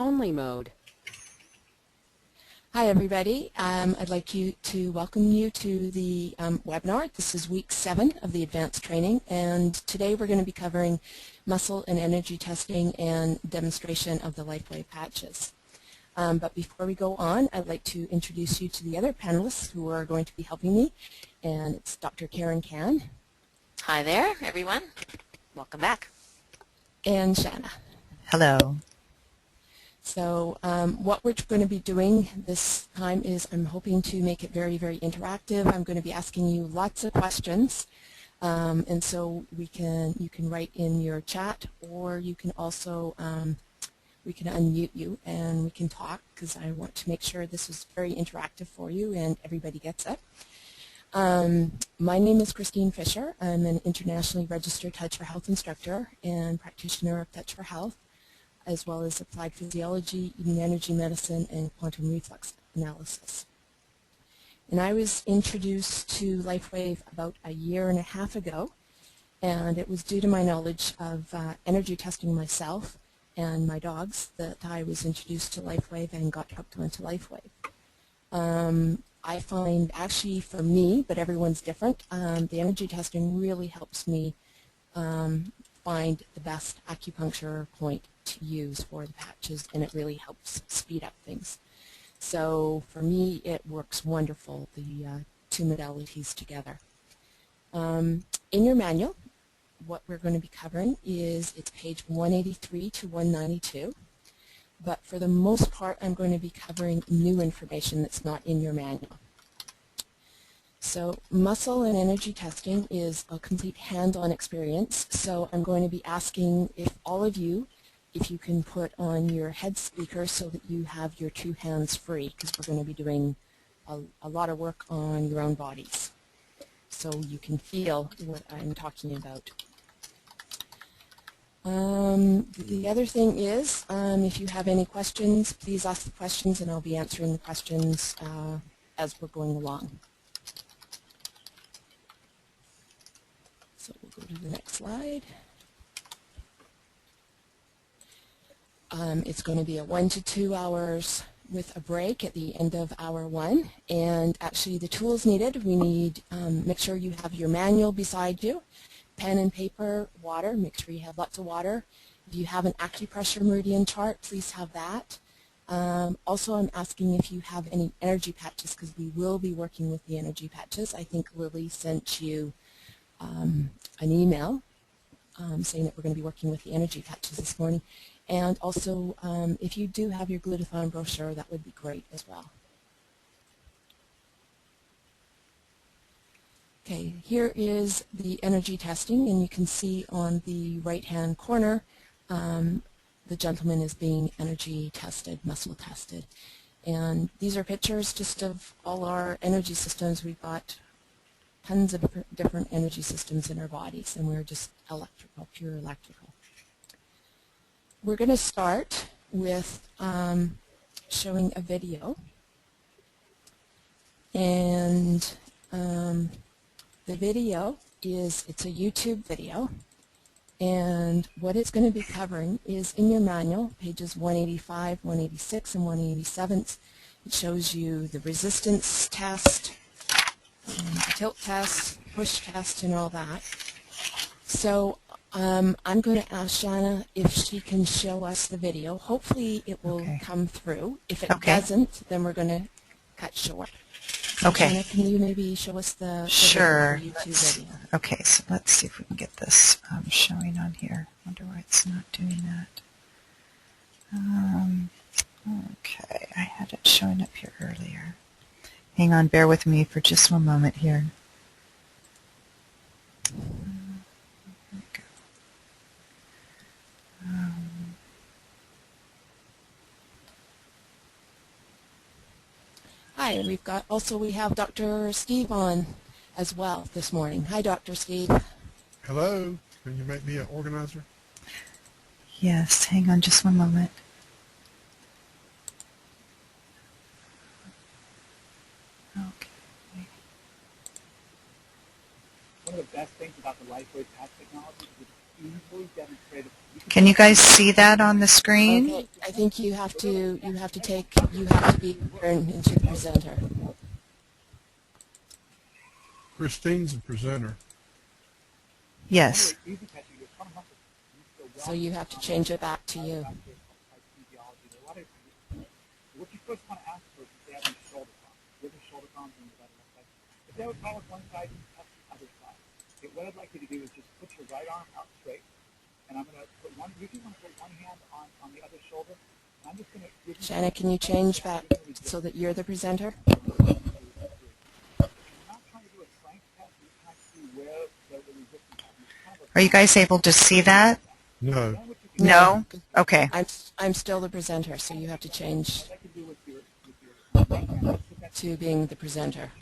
only mode. Hi everybody. I'd like to welcome you to the webinar. This is week 7 of the advanced training, and today we're going to be covering muscle and energy testing and demonstration of the LifeWave patches. But before we go on, I'd like to introduce you to the other panelists who are going to be helping me, and it's Dr. Karen Kan. Hi there, everyone. Welcome back. And Shanna. Hello. So what we're going to be doing this time is I'm hoping to make it very, very interactive. I'm going to be asking you lots of questions, and so you can write in your chat, or you can also we can unmute you and we can talk, because I want to make sure this is very interactive for you and everybody gets it. My name is Christine Fisher. I'm an internationally registered Touch for Health instructor and practitioner of Touch for Health, as well as applied physiology, eating energy medicine, and quantum reflex analysis. And I was introduced to LifeWave about a year and a half ago, and it was due to my knowledge of energy testing myself and my dogs that I was introduced to LifeWave and got hooked onto LifeWave. I find, actually for me, but everyone's different, the energy testing really helps me find the best acupuncture point to use for the patches, and it really helps speed up things. So for me, it works wonderful, the two modalities together. In your manual, what we're going to be covering is it's page 183 to 192, but for the most part I'm going to be covering new information that's not in your manual. So muscle and energy testing is a complete hands-on experience, so I'm going to be asking if all of you, if you can put on your head speaker so that you have your two hands free, because we're going to be doing a lot of work on your own bodies, so you can feel what I'm talking about. The other thing is, if you have any questions, please ask the questions and I'll be answering the questions as we're going along. So we'll go to the next slide. It's going to be a 1 to 2 hours with a break at the end of hour 1. And actually the tools needed, we need, make sure you have your manual beside you, pen and paper, water, make sure you have lots of water. If you have an acupressure meridian chart, please have that. Also, I'm asking if you have any energy patches, because we will be working with the energy patches. I think Lily sent you an email saying that we're going to be working with the energy patches this morning. And also, if you do have your glutathione brochure, that would be great as well. Okay, here is the energy testing, and you can see on the right-hand corner, the gentleman is being energy tested, muscle tested. And these are pictures just of all our energy systems. We've got tons of different energy systems in our bodies, and we're just electrical, pure electrical. We're going to start with showing a video, and the video it's a YouTube video, and what it's going to be covering is in your manual, pages 185, 186, and 187. It shows you the resistance test, the tilt test, push test, and all that. So I'm going to ask Shanna if she can show us the video. Hopefully it will come through. If it doesn't, then we're going to cut short. So Shanna, can you maybe show us the YouTube video? Okay, so let's see if we can get this showing on here. I wonder why it's not doing that. Okay, I had it showing up here earlier. Hang on, bear with me for just one moment here. There we go. Hi, we have Dr. Steve on as well this morning. Hi, Dr. Steve. Hello. Can you make me an organizer? Yes, hang on just one moment. Okay. One of the best things about the LifeWave patch technology is Can you guys see that on the screen? Okay, I think you have to be turned into the presenter. Christine's the presenter. Yes. So you have to change it back to you. What you first want to ask for is if they have any shoulder cons. Do you have any shoulder cons on your right side? If they have a problem with one side, you test the other side. Okay, what I'd like you to do is just put your right arm out straight, and I'm going to put one, you can put one hand on the other shoulder, and I'm just going to give you... Shanna, can you change back so that you're the presenter? You're not trying to do a strength test, you're trying to see where the resistance is. Are you guys able to see that? No. No? Okay. I'm still the presenter, so you have to change to being the presenter.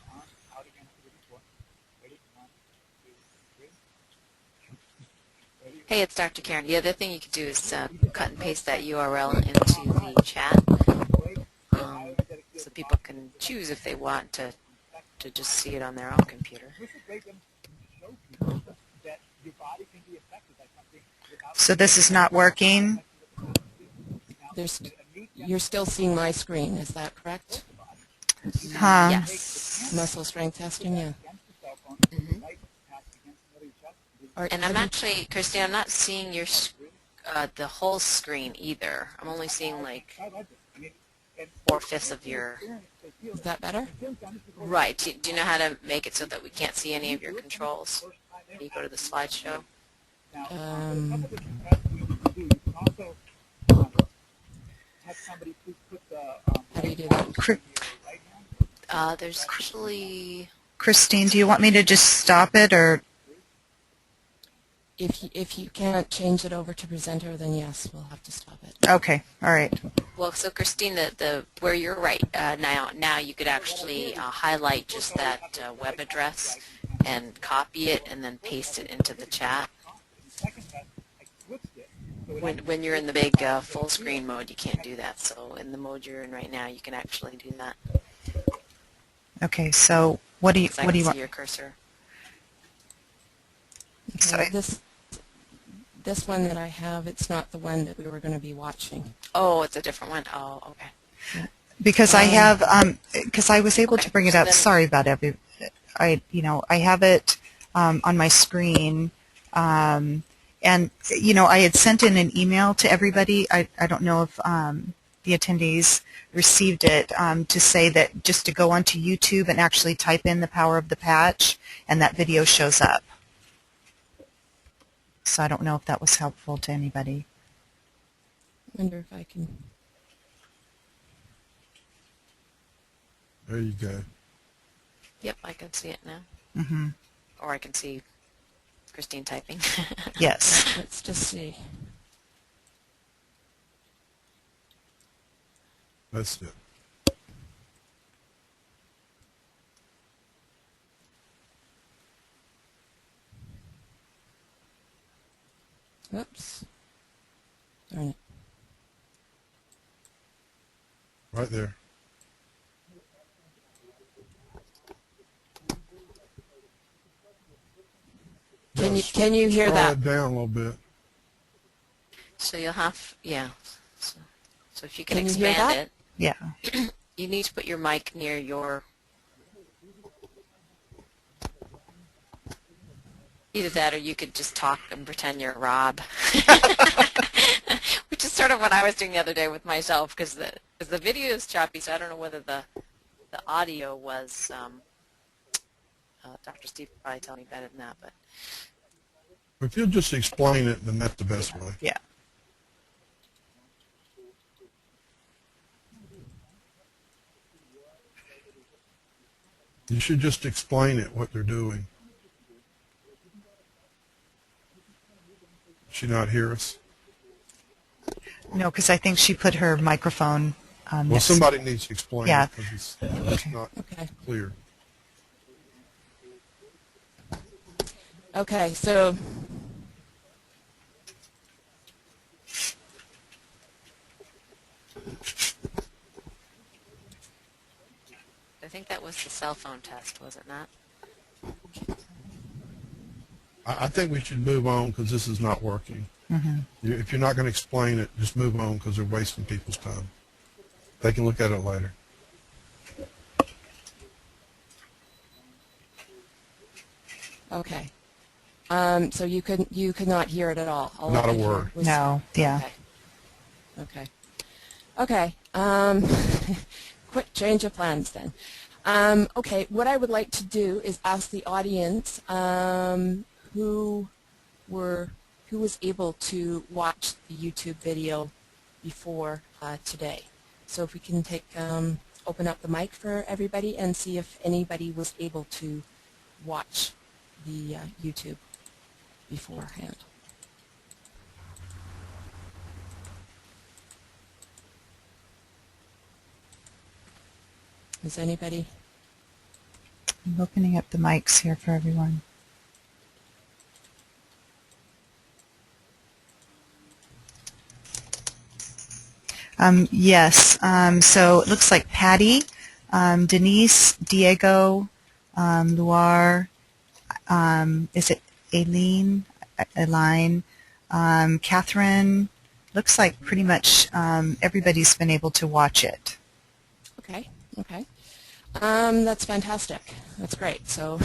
Hey, it's Dr. Karen. The other thing you could do is cut and paste that URL into the chat so people can choose if they want to just see it on their own computer. So this is not working? You're still seeing my screen, is that correct? Huh. Yes. Muscle strength testing, yeah. Mm-hmm. And I'm actually, Christine, I'm not seeing your the whole screen either. I'm only seeing like 4/5 of your... Is that better? Right. Do you know how to make it so that we can't see any of your controls when you go to the slideshow? How do you do that? There's actually... Christine, do you want me to just stop it, or? If you can't change it over to presenter, then yes, we'll have to stop it. Okay. All right. Well, so Christine, the where you're right now you could actually highlight just that web address and copy it and then paste it into the chat. When you're in the big full screen mode, you can't do that. So in the mode you're in right now, you can actually do that. Okay. So what do you So I can see want? your cursor. Okay, Sorry. this one that I have, it's not the one that we were going to be watching. Oh, it's a different one. Oh, okay. Because I have, because I was able Okay, to bring it so up. then- Sorry about I have it on my screen, and I had sent in an email to everybody. I don't know if the attendees received it, to say that just to go onto YouTube and actually type in the power of the patch, and that video shows up. So I don't know if that was helpful to anybody. I wonder if I can. There you go. Yep, I can see it now. Mm-hmm. Or I can see Christine typing. Yes. Let's just see. That's it. Oops. Darn it. Right there. Can you hear Scroll that? it down a little bit. So you'll have, yeah. So if you can Can you hear expand that? it, Yeah. you need to put your mic near your... Either that or you could just talk and pretend you're Rob. Which is sort of what I was doing the other day with myself because the video is choppy, so I don't know whether the audio was... Dr. Steve will probably tell me better than that, but... If you'll just explain it, then that's the best way. Yeah. You should just explain it, what they're doing. Did she not hear us? No, because I think she put her microphone. Well, next- somebody needs to explain Yeah. it because it's not Okay. clear. Okay, so I think that was the cell phone test, was it not? I think we should move on because this is not working. If you're not going to explain it, just move on because they're wasting people's time. They can look at it later. Okay. So you could not hear it at all. All Not I a could hear word. was- No, yeah. Okay. Okay. Quick change of plans then. Okay, what I would like to do is ask the audience who was able to watch the YouTube video before today. So if we can open up the mic for everybody and see if anybody was able to watch the YouTube beforehand. Is anybody? I'm opening up the mics here for everyone. Yes. So it looks like Patty, Denise, Diego, Luar, is it Aileen, Catherine? Looks like pretty much everybody's been able to watch it. Okay, okay. That's fantastic. That's great. So,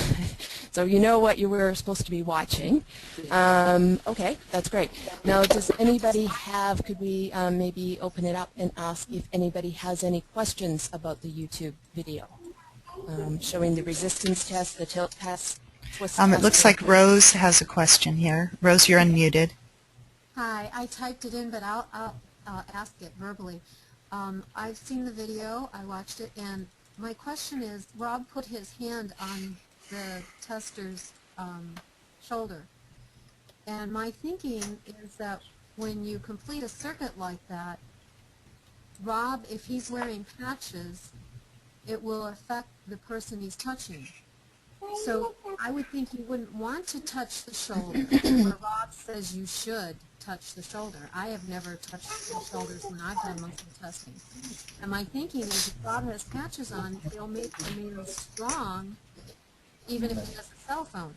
so you know what you were supposed to be watching. Okay, that's great. Now, does anybody have, could we maybe open it up and ask if anybody has any questions about the YouTube video? Showing the resistance test, the tilt test, twist test. It looks like Rose has a question here. Rose, you're unmuted. Hi, I typed it in, but I'll ask it verbally. I've seen the video, I watched it, and my question is, Rob put his hand on the tester's shoulder, and my thinking is that when you complete a circuit like that, Rob, if he's wearing patches, it will affect the person he's touching. So I would think you wouldn't want to touch the shoulder, where Rob says you should touch the shoulder. I have never touched the shoulders when I've done muscle testing. And my thinking is if Rob has patches on, he'll make the needle strong even if he has a cell phone.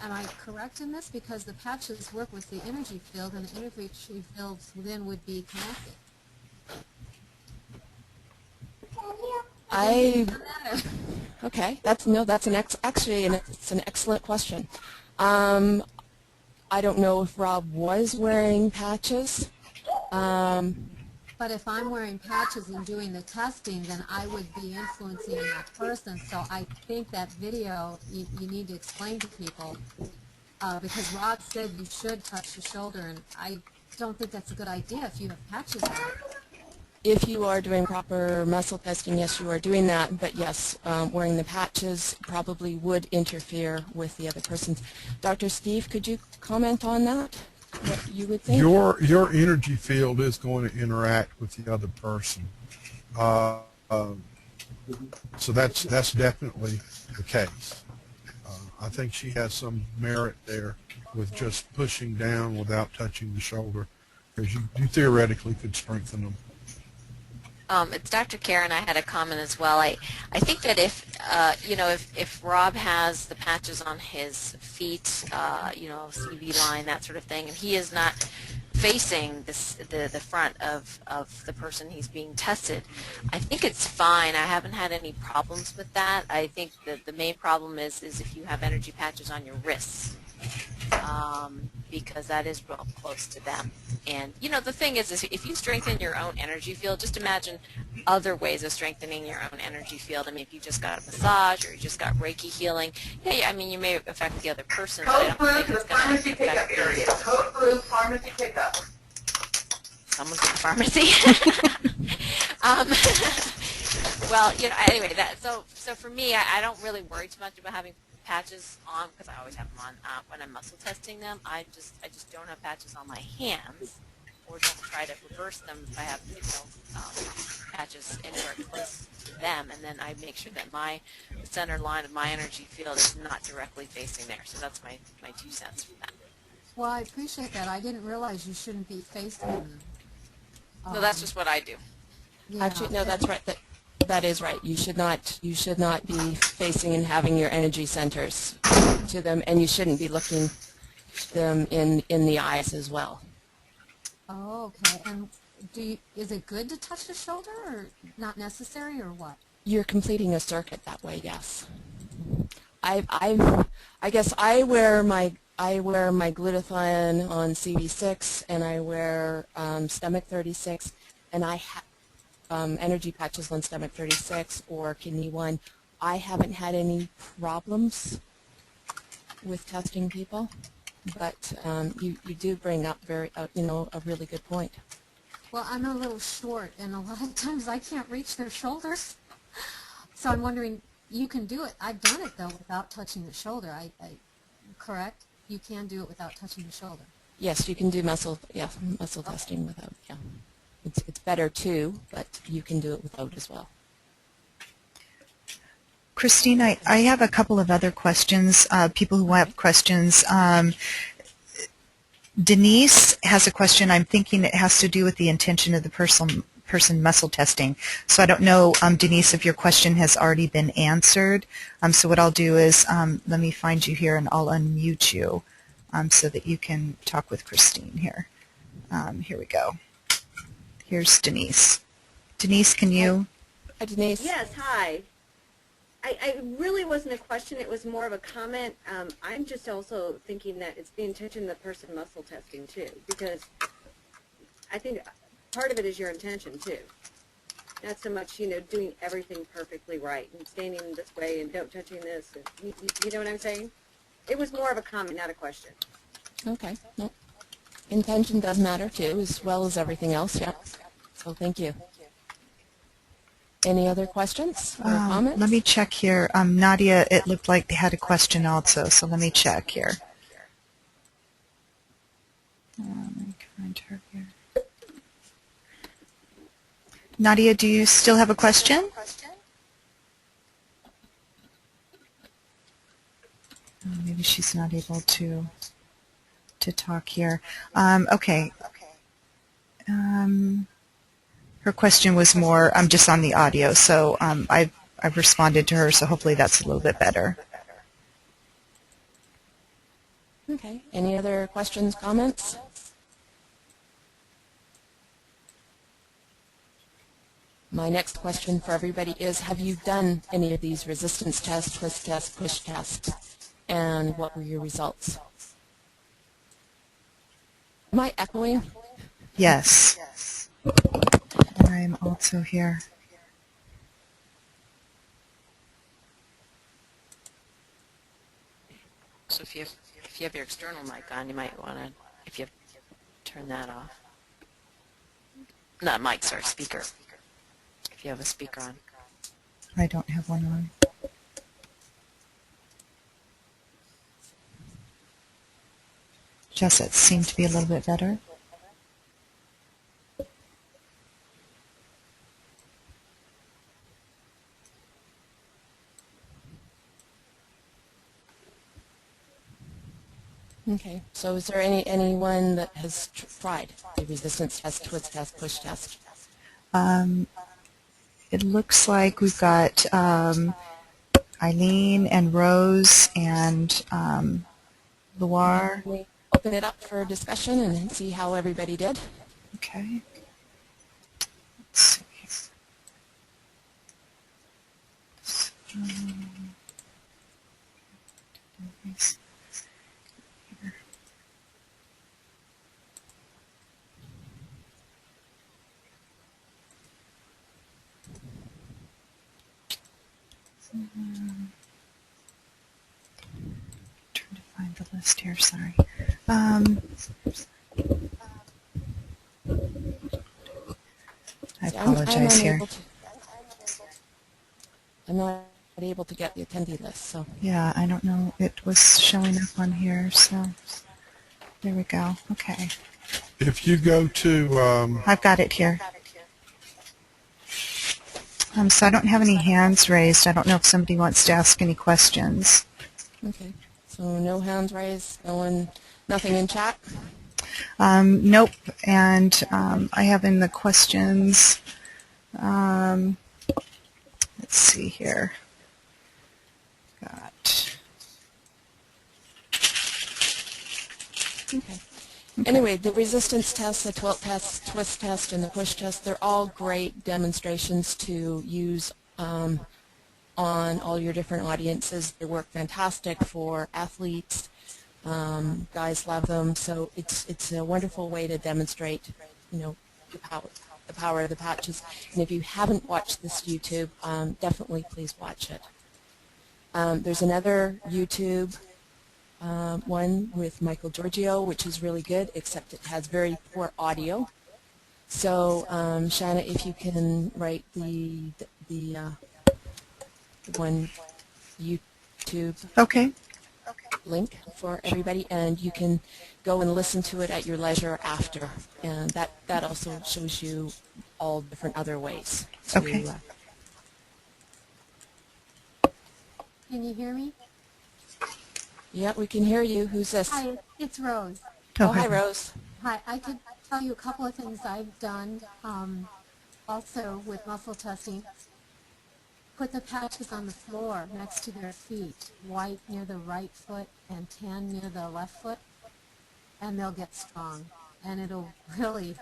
Am I correct in this? Because the patches work with the energy field, and the energy fields then would be connected. Okay, that's it's an excellent question. I don't know if Rob was wearing patches. But if I'm wearing patches and doing the testing, then I would be influencing that person. So I think that video you need to explain to people because Rob said you should touch the shoulder, and I don't think that's a good idea if you have patches on. If you are doing proper muscle testing, yes, you are doing that. But yes, wearing the patches probably would interfere with the other person's. Dr. Steve, could you comment on that? What you would think? Your energy field is going to interact with the other person, so that's definitely the case. I think she has some merit there with just pushing down without touching the shoulder, because you theoretically could strengthen them. It's Dr. Karen. I had a comment as well. I think that if Rob has the patches on his feet, CV line, that sort of thing, and he is not facing the front of the person he's being tested, I think it's fine. I haven't had any problems with that. I think that the main problem is if you have energy patches on your wrists. Because that is real close to them. And, the thing is if you strengthen your own energy field, just imagine other ways of strengthening your own energy field. I mean, if you just got a massage or you just got Reiki healing, yeah, I mean, you may affect the other person. Code blue to the pharmacy pickup area. Code blue, pharmacy pickup. Someone's at the pharmacy. Well, anyway, so for me, I don't really worry too much about having patches on because I always have them on when I'm muscle testing them. I just don't have patches on my hands, or don't try to reverse them if I have patches anywhere close to them, and then I make sure that the center line of my energy field is not directly facing there. So that's my 2 cents for that. Well, I appreciate that. I didn't realize you shouldn't be facing them. So that's just what I do. Yeah. Actually, no, that's right. That is right. You should not be facing and having your energy centers to them, and you shouldn't be looking them in the eyes as well. Oh, okay. And is it good to touch the shoulder, or not necessary, or what? You're completing a circuit that way, yes. I guess I wear my glutathione on CV6, and I wear Stomach 36, and I have energy patches on Stomach 36 or Kidney 1. I haven't had any problems with testing people, but you do bring up a really good point. Well, I'm a little short, and a lot of times I can't reach their shoulders. So I'm wondering, you can do it. I've done it, though, without touching the shoulder. Correct? You can do it without touching the shoulder. Yes, you can do muscle testing without, yeah. It's better too, but you can do it without as well. Christine, I have a couple of other questions, people who have questions. Denise has a question. I'm thinking it has to do with the intention of the person muscle testing. So I don't know, Denise, if your question has already been answered. So what I'll do is let me find you here and I'll unmute you so that you can talk with Christine here. Here we go. Here's Denise. Denise, can you? Hi, Denise. Yes, hi. I really wasn't a question. It was more of a comment. I'm just also thinking that it's the intention of the person muscle testing, too, because I think part of it is your intention, too. Not so much, doing everything perfectly right and standing this way and don't touching this. And, you know what I'm saying? It was more of a comment, not a question. Okay. No. Intention does matter, too, as well as everything else, yeah. So thank you. Any other questions or comments? Let me check here. Nadia, it looked like they had a question also, so let me check here. Let me find her here. Nadia, do you still have a question? Maybe she's not able to talk here. Okay. Her question was more just on the audio, so I've responded to her, so hopefully that's a little bit better. Okay. Any other questions, comments? My next question for everybody is, have you done any of these resistance tests, twist tests, push tests, and what were your results? Am I echoing? Yes. I'm also here. So if you have your external mic on, you might want to, if you turn that off. Not mic, sorry, speaker. If you have a speaker on. I don't have one on. Just it seemed to be a little bit better. Okay. So is there anyone that has tried the resistance test, twist test, push test? It looks like we've got Eileen and Rose and Loire. Can we open it up for discussion and see how everybody did? Okay. Let's see. Trying to find the list here, sorry. I apologize here. I'm not able to get the attendee list, so. Yeah, I don't know. It was showing up on here, so there we go. Okay. If you go to I've got it here. So I don't have any hands raised. I don't know if somebody wants to ask any questions. Okay. So no hands raised, nothing in chat? Nope. And I have in the questions, see here. Got. Okay. Anyway, the resistance test, the tilt test, twist test, and the push test, they're all great demonstrations to use on all your different audiences. They work fantastic for athletes. Guys love them, so it's a wonderful way to demonstrate, you know, the power of the patches. And if you haven't watched this YouTube, definitely please watch it. There's another YouTube one with Michael Giorgio, which is really good, except it has very poor audio. So, Shanna, if you can write the one YouTube link for everybody, and you can go and listen to it at your leisure after, and that also shows you all different other ways to, Can you hear me? Yeah, we can hear you. Who's this? Hi, it's Rose. Oh, hi, Rose. Hi, I could tell you a couple of things I've done also with muscle testing. Put the patches on the floor next to their feet, white near the right foot and tan near the left foot, and they'll get strong. And it'll really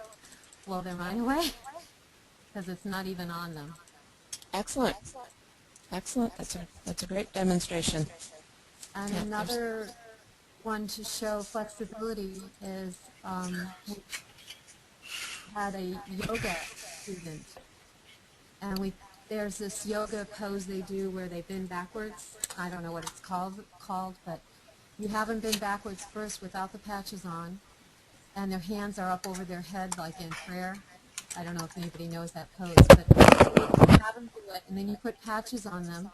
blow their mind away because it's not even on them. Excellent. Excellent. That's a great demonstration. And Yeah, another one to show flexibility is we had a yoga student, and there's this yoga pose they do where they bend backwards. I don't know what it's called, but you have them bend backwards first without the patches on, and their hands are up over their head like in prayer. I don't know if anybody knows that pose, but you have them do it, and then you put patches on them,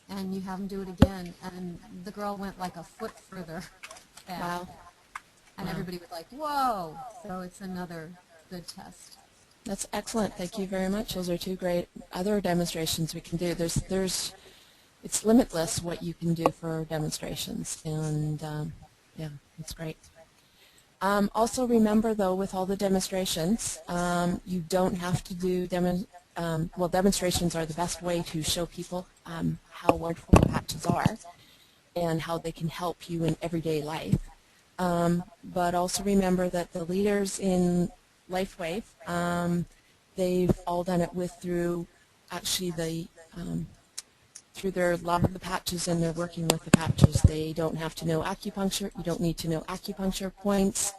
and you have them do it again, and the girl went like a foot further back. Wow. And everybody was like, whoa! So it's another good test. That's excellent. Thank you very much. Those are two great other demonstrations we can do. It's limitless what you can do for demonstrations, and yeah, it's great. Also remember, though, with all the demonstrations, you don't have to do demonstrations are the best way to show people how wonderful the patches are and how they can help you in everyday life. But also remember that the leaders in LifeWave, they've all done it through their love of the patches, and they're working with the patches. They don't have to know acupuncture. You don't need to know acupuncture points.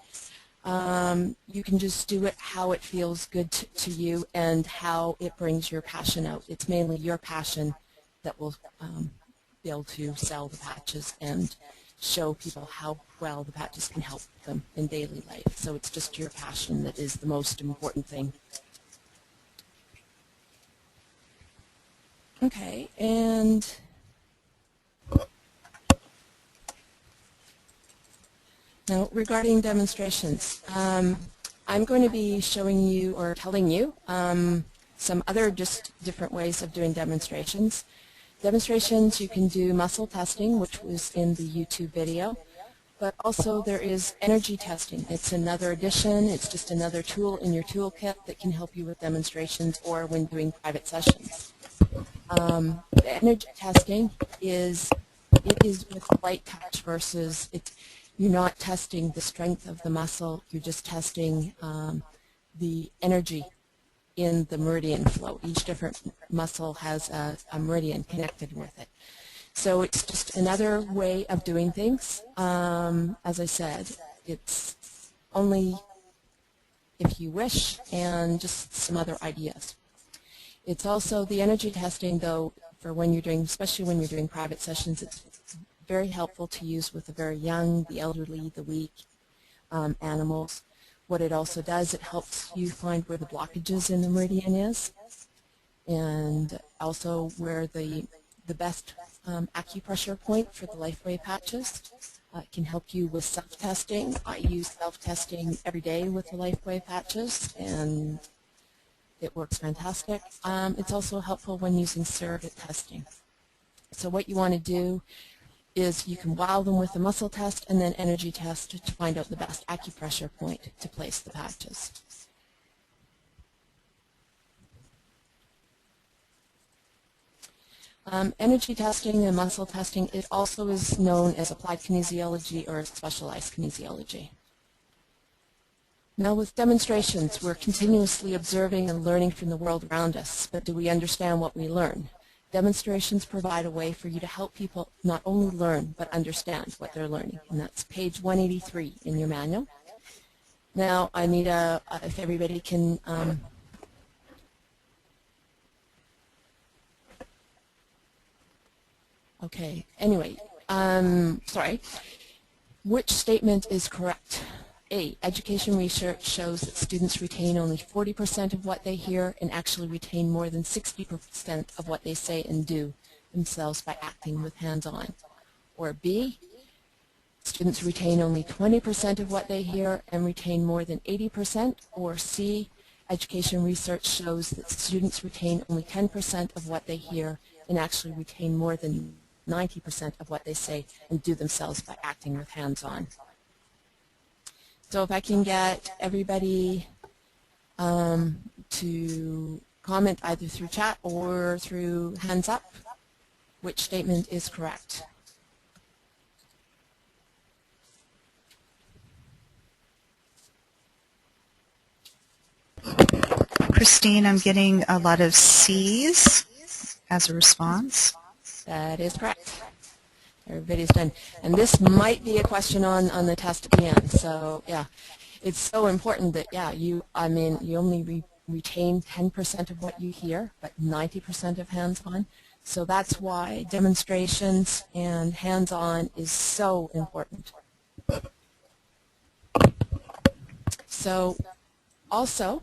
You can just do it how it feels good to you and how it brings your passion out. It's mainly your passion that will be able to sell the patches and show people how well the patches can help them in daily life. So it's just your passion that is the most important thing. Okay, and now regarding demonstrations, I'm going to be showing you or telling you some other just different ways of doing demonstrations. Demonstrations, you can do muscle testing, which was in the YouTube video, but also there is energy testing. It's another addition. It's just another tool in your toolkit that can help you with demonstrations or when doing private sessions. The energy testing is with light touch versus you're not testing the strength of the muscle. You're just testing the energy in the meridian flow. Each different muscle has a meridian connected with it. So it's just another way of doing things. As I said, it's only if you wish and just some other ideas. It's also the energy testing, though, for when you're doing, especially when you're doing private sessions, it's very helpful to use with the very young, the elderly, the weak animals. What it also does, it helps you find where the blockages in the meridian is, and also where the best acupressure point for the LifeWave patches. It can help you with self-testing. I use self-testing every day with the LifeWave patches, and it works fantastic. It's also helpful when using surrogate testing. So what you want to do is you can wow them with a muscle test and then energy test to find out the best acupressure point to place the patches. Energy testing and muscle testing, it also is known as applied kinesiology or specialized kinesiology. Now with demonstrations, we're continuously observing and learning from the world around us, but do we understand what we learn? Demonstrations provide a way for you to help people not only learn, but understand what they're learning, and that's page 183 in your manual. Now I need if everybody can okay, anyway, sorry. Which statement is correct? A, education research shows that students retain only 40% of what they hear and actually retain more than 60% of what they say and do themselves by acting with hands-on. Or B, students retain only 20% of what they hear and retain more than 80%. Or C, education research shows that students retain only 10% of what they hear and actually retain more than 90% of what they say and do themselves by acting with hands-on. So if I can get everybody to comment either through chat or through hands up, which statement is correct? Christine, I'm getting a lot of C's as a response. That is correct. Everybody's done. And this might be a question on the test at the end. So yeah, it's so important that, yeah, you only retain 10% of what you hear, but 90% of hands-on. So that's why demonstrations and hands-on is so important. So also,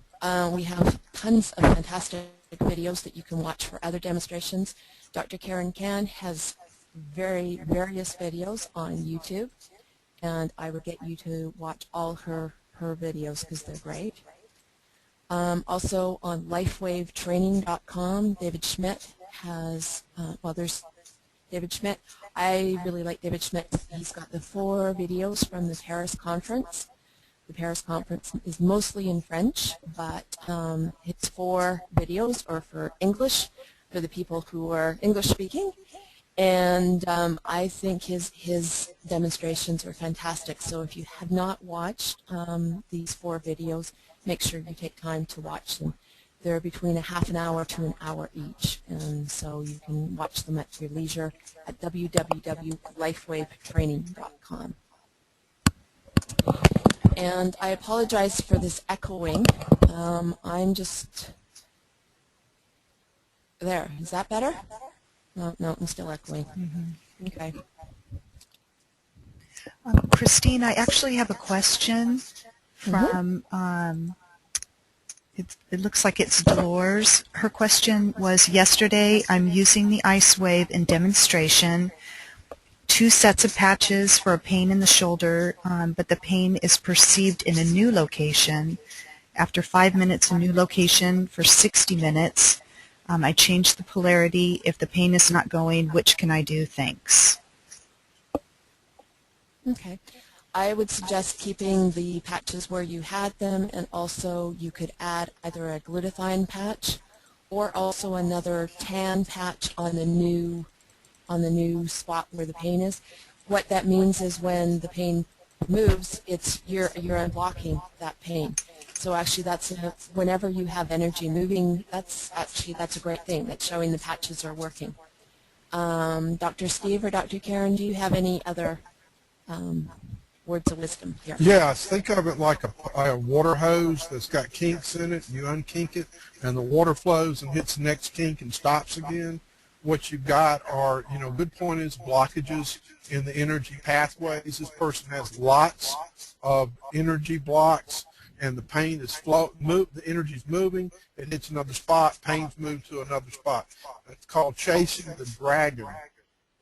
we have tons of fantastic videos that you can watch for other demonstrations. Dr. Karen Kan has various videos on YouTube, and I would get you to watch all her videos because they're great. Also on lifewavetraining.com, David Schmidt has, there's David Schmidt. I really like David Schmidt. He's got the 4 videos from the Paris conference. The Paris conference is mostly in French, but his 4 videos are for English, for the people who are English speaking. And I think his demonstrations are fantastic. So if you have not watched these 4 videos, make sure you take time to watch them. They're between a half an hour to an hour each. And so you can watch them at your leisure at www.lifewavetraining.com. And I apologize for this echoing. I'm just there. Is that better? No, I'm still echoing. Mm-hmm. Okay. Christine, I actually have a question from, it looks like it's Dolores. Her question was, yesterday I'm using the Ice Wave in demonstration, 2 sets of patches for a pain in the shoulder, but the pain is perceived in a new location. After 5 minutes, a new location for 60 minutes. I changed the polarity. If the pain is not going, which can I do? Thanks. Okay. I would suggest keeping the patches where you had them, and also you could add either a glutathione patch or also another tan patch on the new spot where the pain is. What that means is when the pain moves, you're unblocking that pain. So actually, whenever you have energy moving, that's a great thing. That's showing the patches are working. Dr. Steve or Dr. Karen, do you have any other words of wisdom here? Yes, think of it like a water hose that's got kinks in it. You unkink it, and the water flows and hits the next kink and stops again. What you've got are, good point is blockages in the energy pathways. This person has lots of energy blocks, and the pain is the energy's moving, it hits another spot, pain's moved to another spot. It's called chasing the dragon,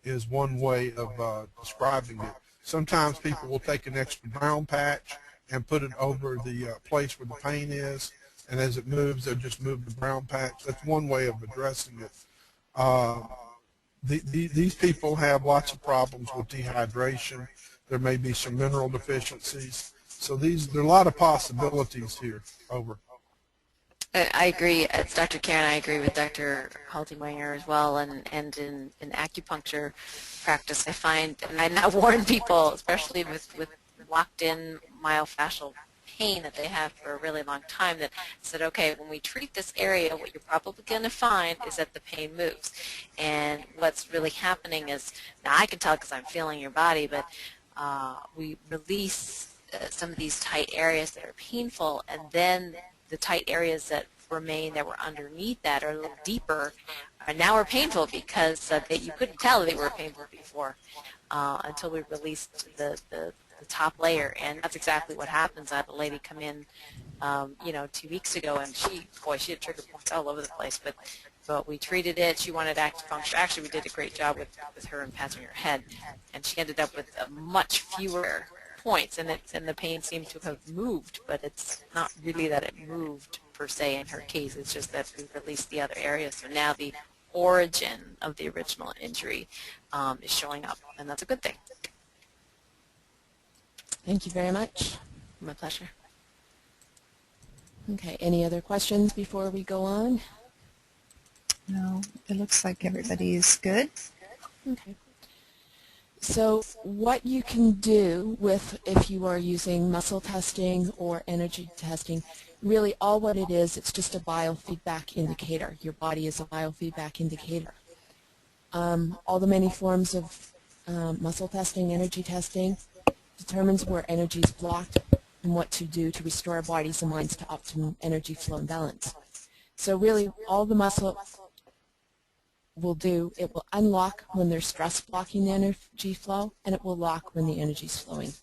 is one way of describing it. Sometimes people will take an extra brown patch and put it over the place where the pain is, and as it moves, they'll just move the brown patch. That's one way of addressing it. These people have lots of problems with dehydration. There may be some mineral deficiencies. So there are a lot of possibilities here. Over. I agree. It's Dr. Karen. I agree with Dr. Haltingwanger as well. And in acupuncture practice, I find, and I now warn people, especially with locked-in myofascial pain that they have for a really long time, that said, okay, when we treat this area, what you're probably going to find is that the pain moves. And what's really happening is, now I can tell because I'm feeling your body, but we release some of these tight areas that are painful, and then the tight areas that remain that were underneath that are a little deeper now are painful because you couldn't tell they were painful before until we released the top layer, and that's exactly what happens. I had a lady come in 2 weeks ago, and she had trigger points all over the place, but we treated it. She wanted acupuncture. Actually, we did a great job with her and patching her head, and she ended up with much fewer points, and the pain seemed to have moved, but it's not really that it moved per se in her case. It's just that we released the other areas, so now the origin of the original injury is showing up, and that's a good thing. Thank you very much. My pleasure. Okay, any other questions before we go on? No, it looks like everybody's good. Okay. So what you can do if you are using muscle testing or energy testing, really all what it is, it's just a biofeedback indicator. Your body is a biofeedback indicator. All the many forms of muscle testing, energy testing, determines where energy is blocked and what to do to restore our bodies and minds to optimum energy flow and balance. So really all the muscle will do, it will unlock when there's stress blocking the energy flow, and it will lock when the energy is flowing.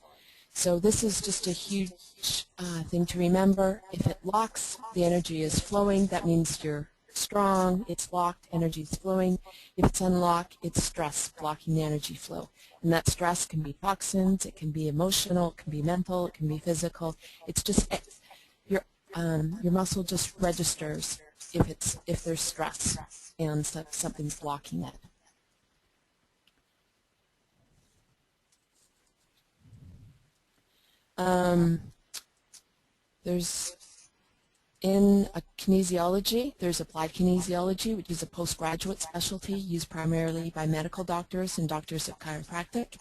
So this is just a huge thing to remember. If it locks, the energy is flowing. That means you're strong. It's locked, energy is flowing. If it's unlocked, it's stress blocking the energy flow. And that stress can be toxins, it can be emotional, it can be mental, it can be physical. It's just your muscle just registers if there's stress and something's blocking it. There's in kinesiology, there's applied kinesiology, which is a postgraduate specialty used primarily by medical doctors and doctors of chiropractic.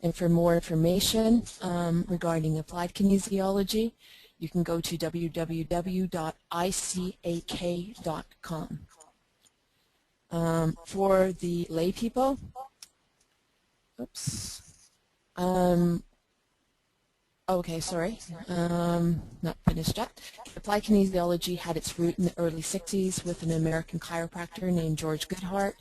And for more information regarding applied kinesiology, you can go to www.icak.com. For the lay people, okay, sorry, not finished yet. Applied kinesiology had its root in the early 60s with an American chiropractor named George Goodhart,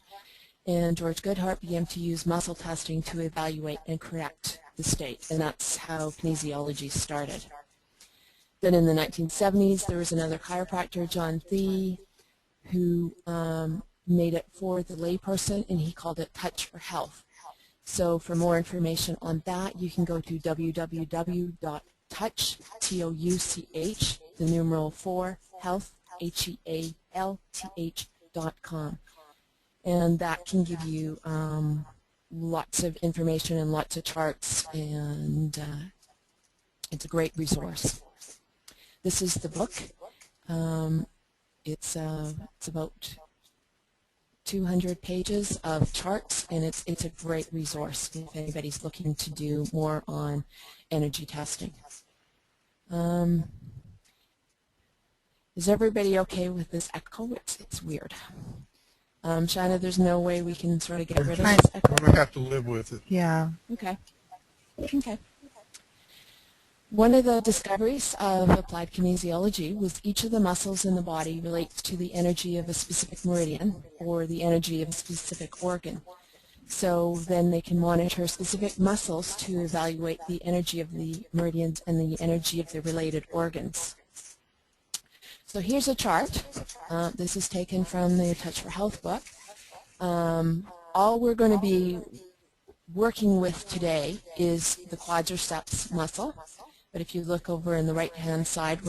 and George Goodhart began to use muscle testing to evaluate and correct the state, and that's how kinesiology started. Then in the 1970s, there was another chiropractor, John Thie, who made it for the layperson, and he called it Touch for Health. So for more information on that, you can go to www.touch, T-O-U-C-H, the numeral 4, health, H-E-A-L-T-H.com. And that can give you lots of information and lots of charts, and it's a great resource. This is the book. It's about 200 pages of charts, and it's a great resource if anybody's looking to do more on energy testing. Is everybody okay with this echo? It's weird. Shanna, there's no way we can sort of get rid of this echo? We're going to have to live with it. Yeah. Okay. Okay. One of the discoveries of applied kinesiology was each of the muscles in the body relates to the energy of a specific meridian or the energy of a specific organ. So then they can monitor specific muscles to evaluate the energy of the meridians and the energy of the related organs. So here's a chart. This is taken from the Touch for Health book. All we're going to be working with today is the quadriceps muscle. But if you look over in the right-hand side,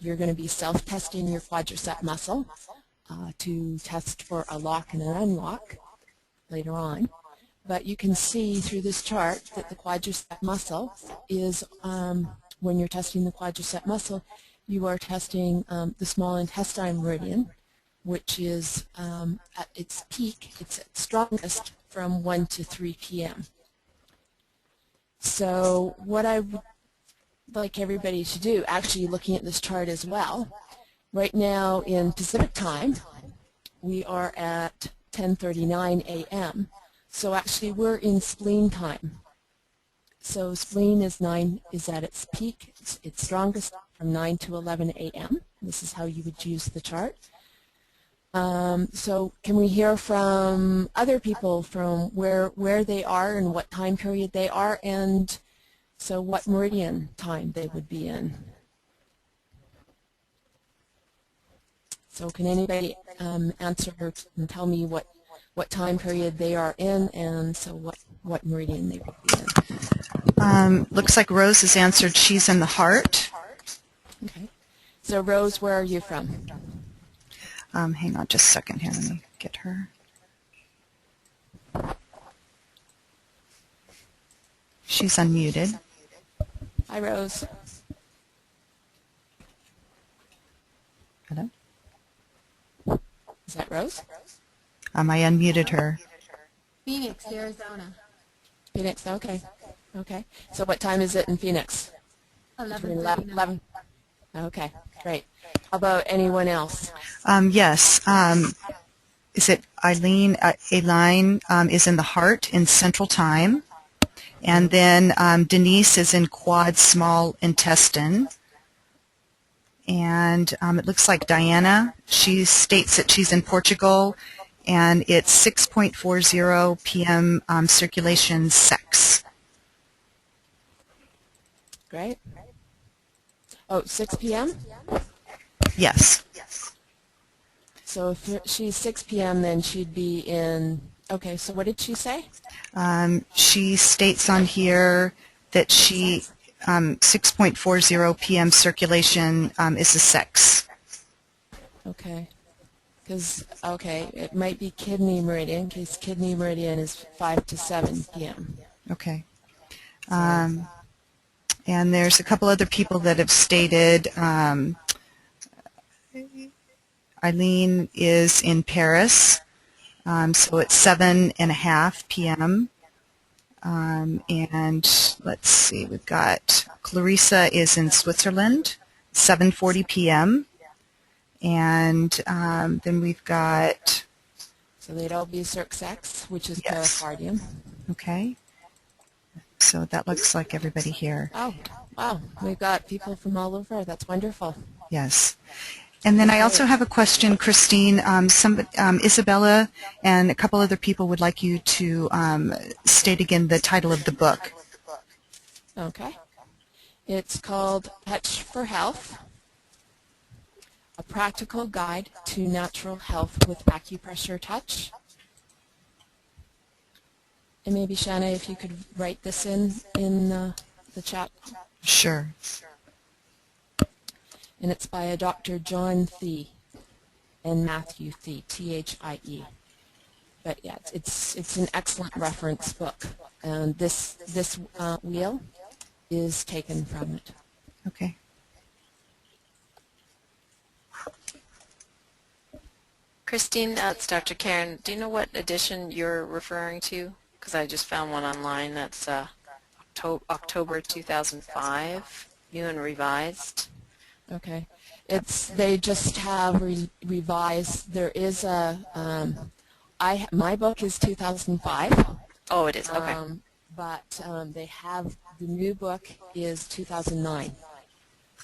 you're going to be self-testing your quadricep muscle to test for a lock and an unlock later on. But you can see through this chart that the quadricep muscle is, when you're testing the quadricep muscle, you are testing the small intestine meridian, which is at its peak, it's at strongest from 1 to 3 p.m. So what I would like everybody to do, actually looking at this chart as well, right now in Pacific time, we are at 10:39 a.m. So actually we're in spleen time. So spleen is at its peak, its strongest from 9 to 11 a.m. This is how you would use the chart. So can we hear from other people from where they are and what time period they are, and so what meridian time they would be in? So can anybody answer and tell me what time period they are in, and so what meridian they would be in? Looks like Rose has answered she's in the heart. Okay. So Rose, where are you from? Hang on just a second here. Let me get her. She's unmuted. Hi, Rose. Hello? Is that Rose? I unmuted her. Phoenix, Arizona. Phoenix, okay. Okay. So what time is it in Phoenix? 11:39. 11. Okay, great. How about anyone else? Yes. Is it Eileen? Aileen is in the heart in Central Time. And then Denise is in quad small intestine. And it looks like Diana, she states that she's in Portugal, and it's 6:40 p.m. Circulation sex. Great. Oh, 6 p.m.? Yes. So if she's 6 p.m., then she'd be in, okay, so what did she say? She states on here that she 6:40 p.m. circulation is a sex. Okay. Because, okay, it might be kidney meridian, because kidney meridian is 5 to 7 p.m. Okay. And there's a couple other people that have stated Eileen is in Paris, so it's 7:30 p.m. And let's see, we've got Clarissa is in Switzerland, 7:40 p.m. And then we've got... So they'd all be Circ Sex, which is Yes. pericardium. Okay. So that looks like everybody here. Oh, wow. We've got people from all over. That's wonderful. Yes. And then I also have a question, Christine. Isabella and a couple other people would like you to state again the title of the book. Okay. It's called Touch for Health, A Practical Guide to Natural Health with Acupressure Touch. And maybe, Shanna, if you could write this in the chat. Sure. And it's by a Dr. John Thie and Matthew Thie, T-H-I-E. But yeah, it's an excellent reference book. And this wheel is taken from it. Okay. Christine, it's Dr. Karen. Do you know what edition you're referring to? Because I just found one online that's October 2005, new and revised. Okay. They just have revised. There is a my book is 2005. Oh, it is. Okay. But they have the new book is 2009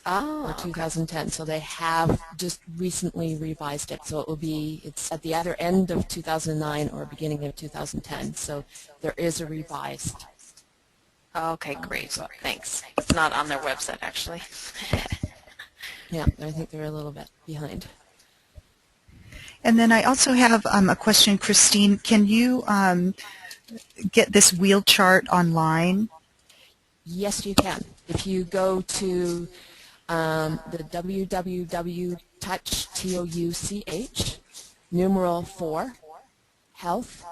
or 2010. So they have just recently revised it. So it's at the other end of 2009 or beginning of 2010. So there is a revised. Okay, great. Thanks. It's not on their website, actually. Yeah, I think they're a little bit behind. And then I also have a question, Christine. Can you get this wheel chart online? Yes, you can. If you go to the www.touch, T-O-U-C-H, numeral 4, health.com,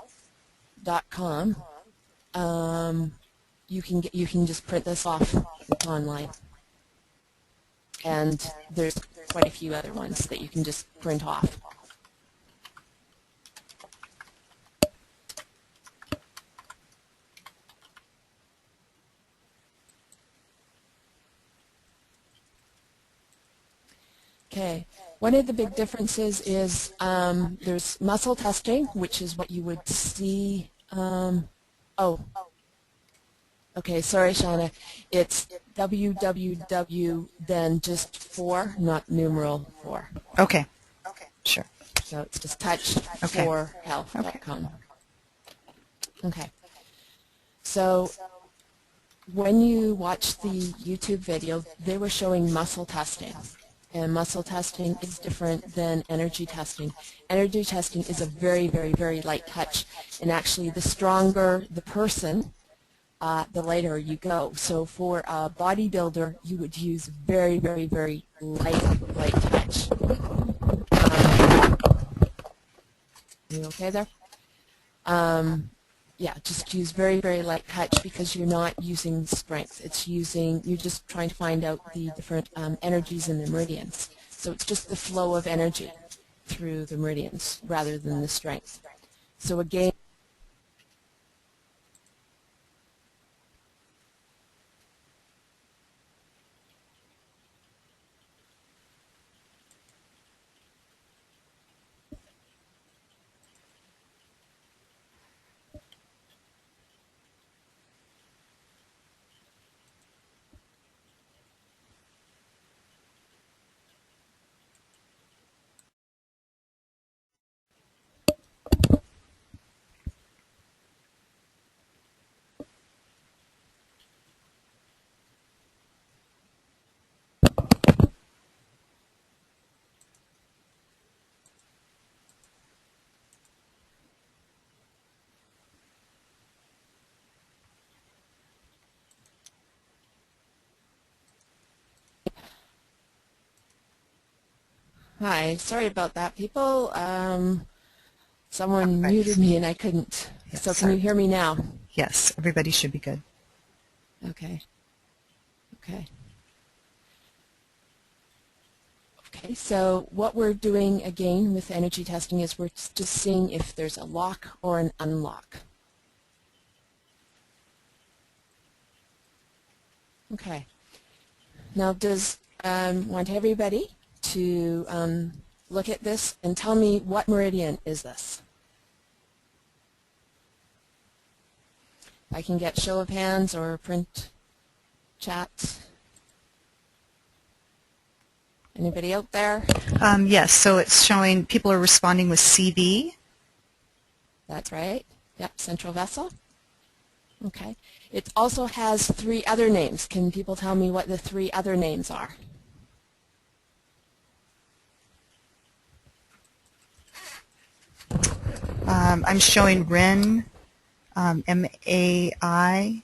you can just print this off online. And there's quite a few other ones that you can just print off. Okay, one of the big differences is there's muscle testing, which is what you would see. Oh, okay, sorry, Shauna. It's www, then just 4, not numeral 4. Okay. Sure. So it's just touch4health.com. Okay. So when you watch the YouTube video, they were showing muscle testing. And muscle testing is different than energy testing. Energy testing is a very, very, very light touch. And actually, the stronger the person, the lighter you go. So for a bodybuilder, you would use very, very, very light touch. You okay there? Yeah, just use very, very light touch because you're not using strength. You're just trying to find out the different energies in the meridians. So it's just the flow of energy through the meridians rather than the strength. So again, hi, sorry about that, people. Someone muted me and I couldn't. Yes, So can you hear me now? Yes, everybody should be good. Okay. Okay. Okay, so what we're doing again with energy testing is we're just seeing if there's a lock or an unlock. Okay. Now want everybody to look at this and tell me what meridian is this? I can get show of hands or print chat. Anybody out there? Yes, so it's showing people are responding with CV. That's right. Yep, central vessel. Okay. It also has 3 other names. Can people tell me what the 3 other names are? I'm showing RIN, MAI,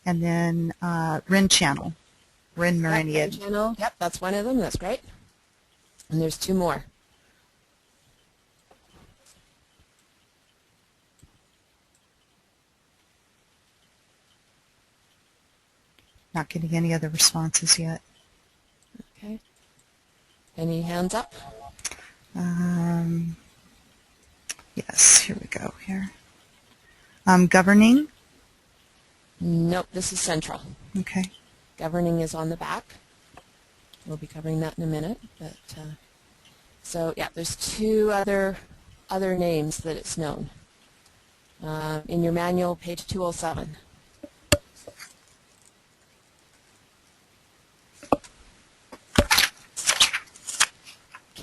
and then RIN channel, RIN meridian. Yep, channel. Yep, that's one of them. That's great. And there's 2 more. Not getting any other responses yet. Okay. Any hands up? Yes, here we go here. Governing. Nope, this is central. Okay. Governing is on the back. We'll be covering that in a minute. But so yeah, there's 2 other names that it's known. In your manual, page 207.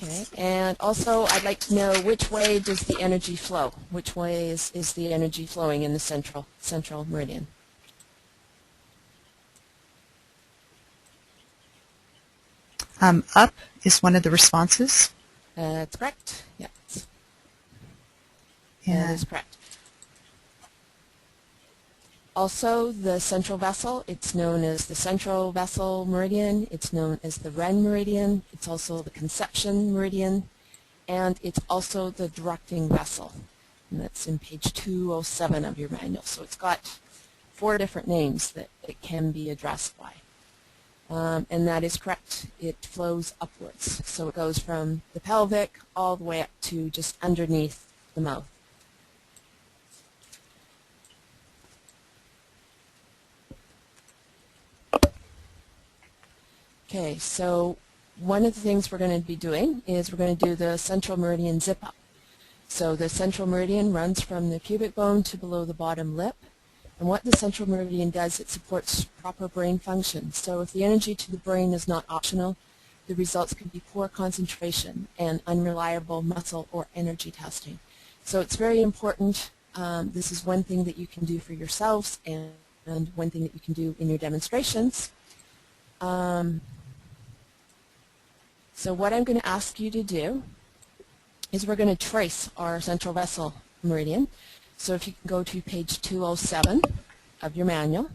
Okay, and also I'd like to know which way does the energy flow? Which way is the energy flowing in the central meridian? Up is one of the responses. That's correct. Yep. Yeah. That is correct. Also, the central vessel, it's known as the central vessel meridian. It's known as the Ren meridian. It's also the conception meridian. And it's also the directing vessel. And that's in page 207 of your manual. So it's got 4 different names that it can be addressed by. And that is correct. It flows upwards. So it goes from the pelvic all the way up to just underneath the mouth. Okay, so one of the things we're going to be doing is we're going to do the central meridian zip up. So the central meridian runs from the pubic bone to below the bottom lip. And what the central meridian does, it supports proper brain function. So if the energy to the brain is not optional, the results could be poor concentration and unreliable muscle or energy testing. So it's very important. This is one thing that you can do for yourselves and one thing that you can do in your demonstrations. So what I'm going to ask you to do is we're going to trace our central vessel meridian. So if you can go to page 207 of your manual,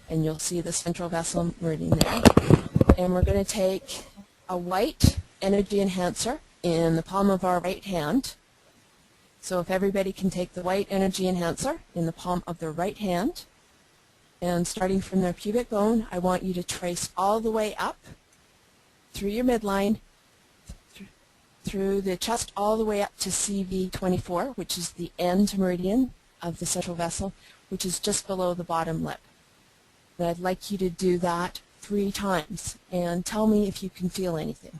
and you'll see the central vessel meridian there. And we're going to take a white energy enhancer in the palm of our right hand. So if everybody can take the white energy enhancer in the palm of their right hand, and starting from their pubic bone, I want you to trace all the way up through your midline, through the chest all the way up to CV24, which is the end meridian of the central vessel, which is just below the bottom lip. And I'd like you to do that 3 times and tell me if you can feel anything.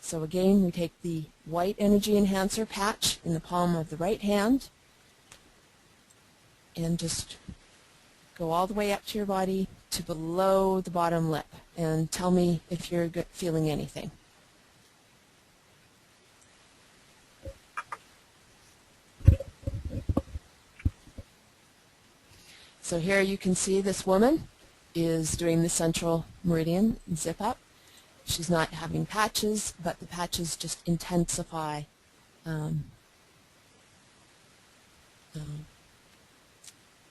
So again, we take the white energy enhancer patch in the palm of the right hand and just go all the way up to your body to below the bottom lip and tell me if you're feeling anything. So here you can see this woman is doing the central meridian zip up. She's not having patches, but the patches just intensify the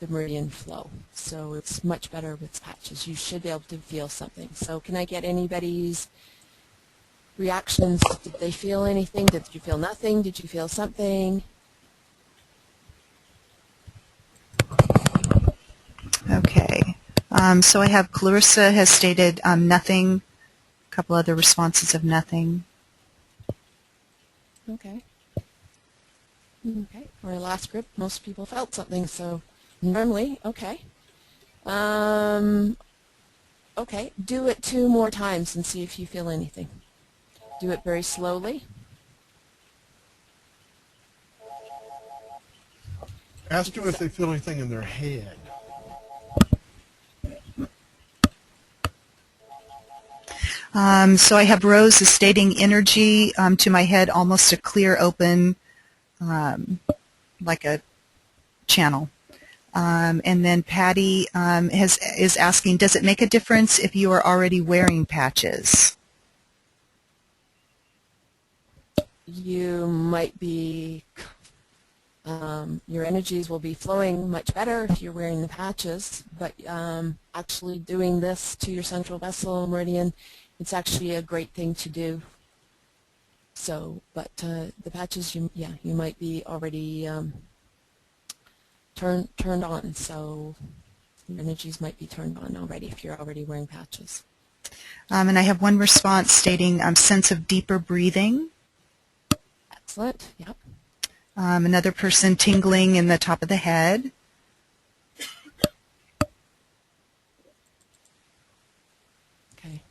meridian flow. So it's much better with patches. You should be able to feel something. So can I get anybody's reactions? Did they feel anything? Did you feel nothing? Did you feel something? Okay. So I have Clarissa has stated nothing. A couple other responses of nothing. Okay. Okay. Our last group, most people felt something, so normally, okay. Okay, do it 2 more times and see if you feel anything. Do it very slowly. Ask them if they feel anything in their head. So I have Rose is stating energy to my head, almost a clear, open, like a channel. And then Patty is asking, does it make a difference if you are already wearing patches? You might be, your energies will be flowing much better if you're wearing the patches, but actually doing this to your central vessel meridian, it's actually a great thing to do. So, but the patches, you might be already turned on, so your energies might be turned on already if you're already wearing patches. And I have one response stating sense of deeper breathing. Excellent, yep. Another person tingling in the top of the head. Okay.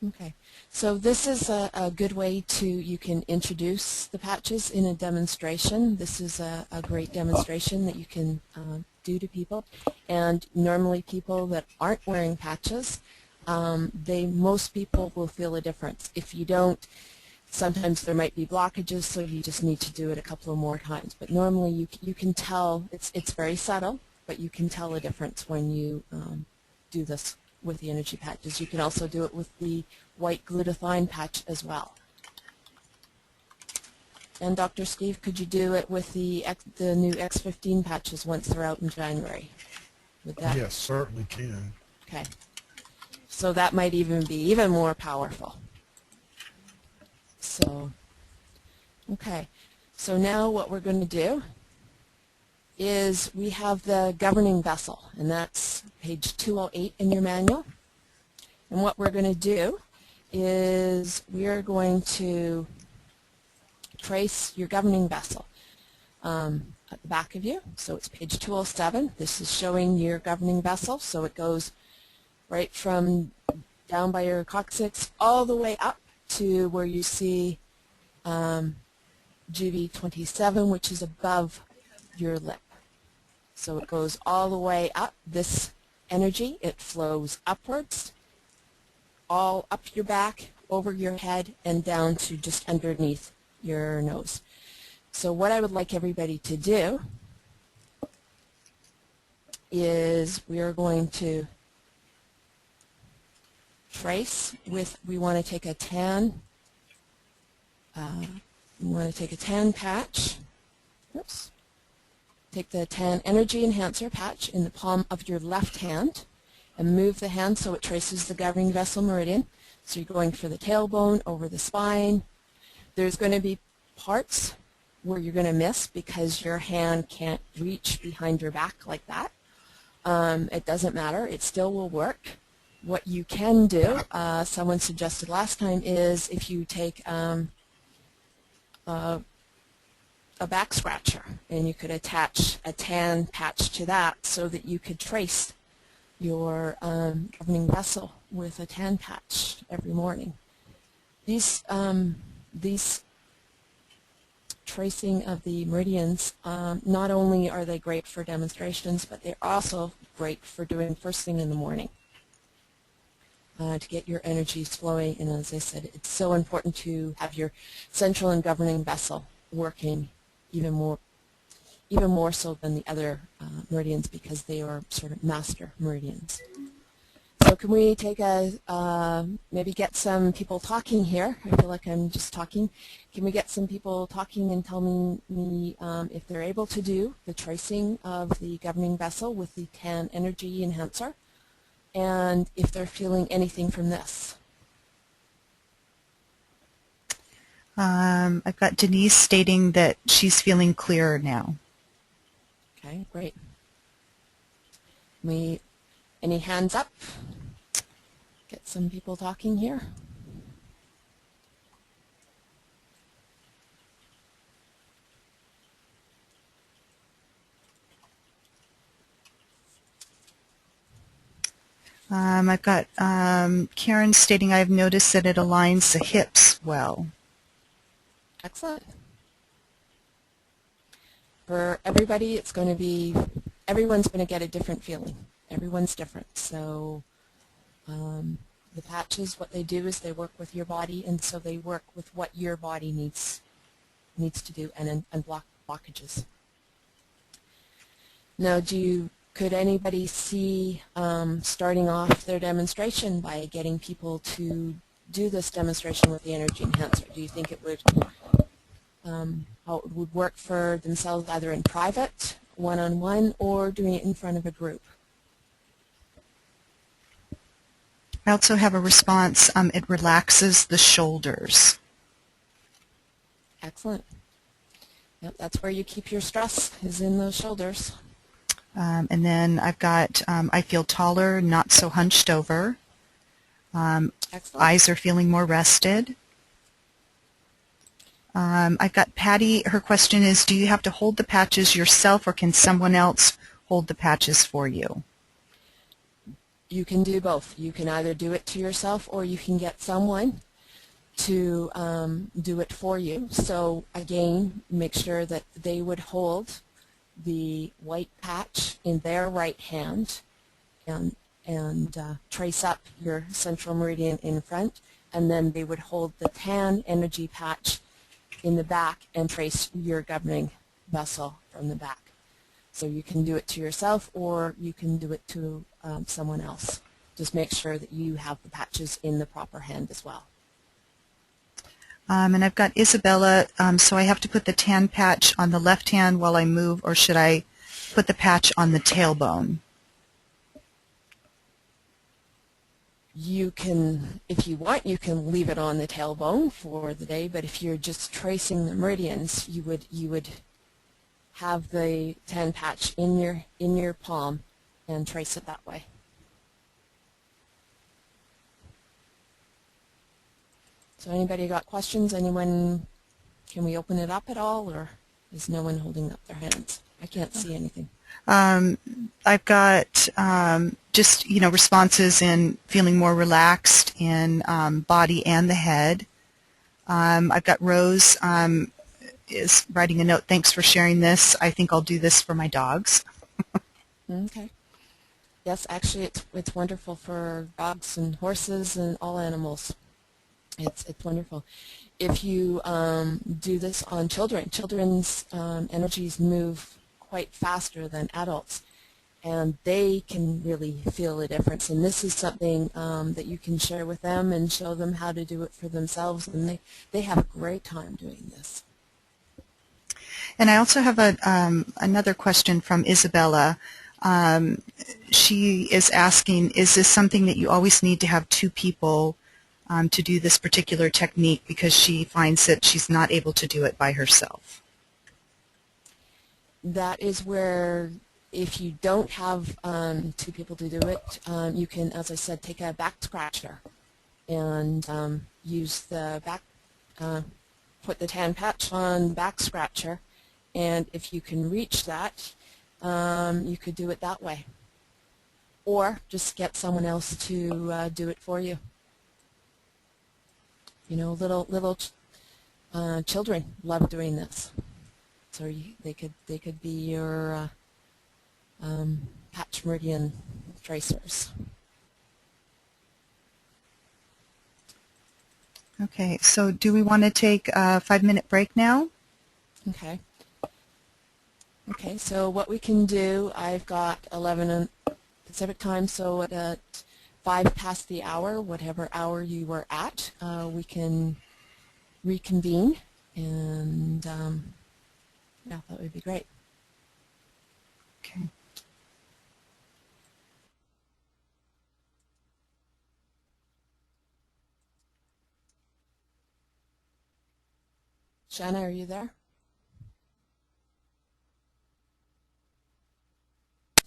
Okay. So this is a good way to, you can introduce the patches in a demonstration. This is a great demonstration that you can do to people. And normally people that aren't wearing patches, most people will feel a difference. If you don't, sometimes there might be blockages, so you just need to do it a couple of more times. But normally you can tell, it's very subtle, but you can tell a difference when you do this with the energy patches. You can also do it with the white glutathione patch as well. And Dr. Steve, could you do it with the new X15 patches once they're out in January? Would that? Yes, certainly can. Okay. So that might even be even more powerful. So, okay. So now what we're going to do is we have the governing vessel, and that's page 208 in your manual. And what we're going to do is we are going to trace your governing vessel at the back of you. So it's page 207. This is showing your governing vessel. So it goes right from down by your coccyx all the way up to where you see GV27, which is above your lip. So it goes all the way up. This energy, it flows upwards, all up your back, over your head, and down to just underneath your nose. So what I would like everybody to do is we are going to trace with, we want to take a tan, patch. Oops. Take the tan energy enhancer patch in the palm of your left hand and move the hand so it traces the governing vessel meridian. So you're going for the tailbone, over the spine. There's going to be parts where you're going to miss because your hand can't reach behind your back like that. It doesn't matter. It still will work. What you can do, someone suggested last time, is if you take a back scratcher and you could attach a tan patch to that so that you could trace your governing vessel with a tan patch every morning. These tracing of the meridians, not only are they great for demonstrations, but they're also great for doing first thing in the morning to get your energies flowing. And as I said, it's so important to have your central and governing vessel working even more so than the other meridians, because they are sort of master meridians. So can we take maybe get some people talking here? I feel like I'm just talking. Can we get some people talking and tell me if they're able to do the tracing of the governing vessel with the tan energy enhancer, and if they're feeling anything from this? I've got Denise stating that she's feeling clearer now. Okay, great. Any hands up? Get some people talking here. I've got Karen stating, I've noticed that it aligns the hips well. Excellent. For everybody, it's going to be, everyone's going to get a different feeling. Everyone's different. So the patches, what they do is they work with your body, and so they work with what your body needs to do and block blockages. Now, could anybody see starting off their demonstration by getting people to do this demonstration with the energy enhancer? Do you think it would how it would work for themselves, either in private, one-on-one, or doing it in front of a group? I also have a response, it relaxes the shoulders. Excellent. Yep, that's where you keep your stress, is in those shoulders. And then I've got, I feel taller, not so hunched over. Excellent. Eyes are feeling more rested. I've got Patty, her question is, do you have to hold the patches yourself, or can someone else hold the patches for you? You can do both. You can either do it to yourself, or you can get someone to do it for you. So again, make sure that they would hold the white patch in their right hand and trace up your central meridian in front, and then they would hold the tan energy patch in the back and trace your governing vessel from the back. So you can do it to yourself, or you can do it to someone else. Just make sure that you have the patches in the proper hand as well. And I've got Isabella, so I have to put the tan patch on the left hand while I move, or should I put the patch on the tailbone? You can, if you want, you can leave it on the tailbone for the day, but if you're just tracing the meridians, you would have the tan patch in your palm and trace it that way. So anybody got questions? Anyone, can we open it up at all, or is no one holding up their hands? I can't see anything. I've got just, responses in feeling more relaxed in body and the head. I've got Rose is writing a note, thanks for sharing this. I think I'll do this for my dogs. Okay. Yes, actually it's wonderful for dogs and horses and all animals. It's wonderful. If you do this on children, children's energies move quite faster than adults, and they can really feel a difference. And this is something that you can share with them and show them how to do it for themselves, and they have a great time doing this. And I also have another question from Isabella. She is asking, is this something that you always need to have two people to do this particular technique, because she finds that she's not able to do it by herself? That is where, if you don't have two people to do it, you can, as I said, take a back scratcher and use the back, put the tan patch on the back scratcher, and if you can reach that, you could do it that way. Or just get someone else to do it for you. You know, little children love doing this, so they could be your patch meridian tracers. Okay, so do we want to take a 5-minute break now? Okay. Okay, so what we can do, I've got 11 Pacific time, so at 5 past the hour, whatever hour you were at, we can reconvene, and yeah, that would be great. Okay. Shanna, are you there?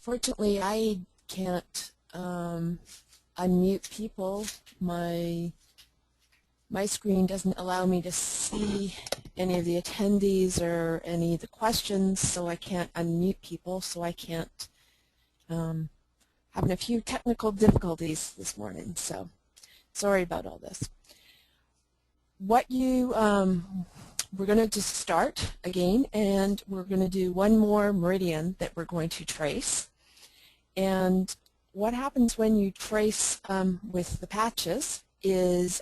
Fortunately, I can't unmute people. My screen doesn't allow me to see any of the attendees or any of the questions, so I can't unmute people, so I can't, having a few technical difficulties this morning, so sorry about all this. What you, we're going to just start again, and we're going to do one more meridian that we're going to trace. And what happens when you trace with the patches is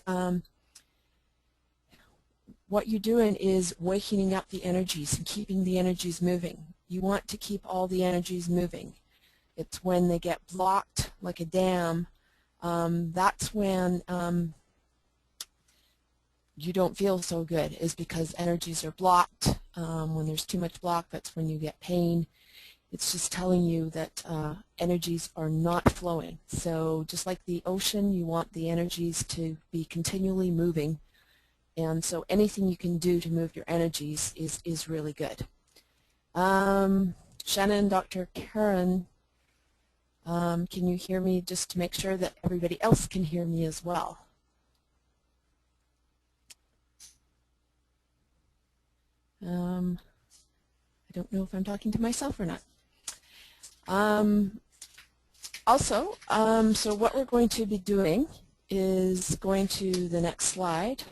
what you're doing is waking up the energies and keeping the energies moving. You want to keep all the energies moving. It's when they get blocked like a dam, that's when you don't feel so good, is because energies are blocked. When there's too much block, that's when you get pain. It's just telling you that energies are not flowing. So just like the ocean, you want the energies to be continually moving. And so anything you can do to move your energies is really good. Shannon and Dr. Karen, can you hear me, just to make sure that everybody else can hear me as well? I don't know if I'm talking to myself or not. Also, so what we're going to be doing is going to the next slide.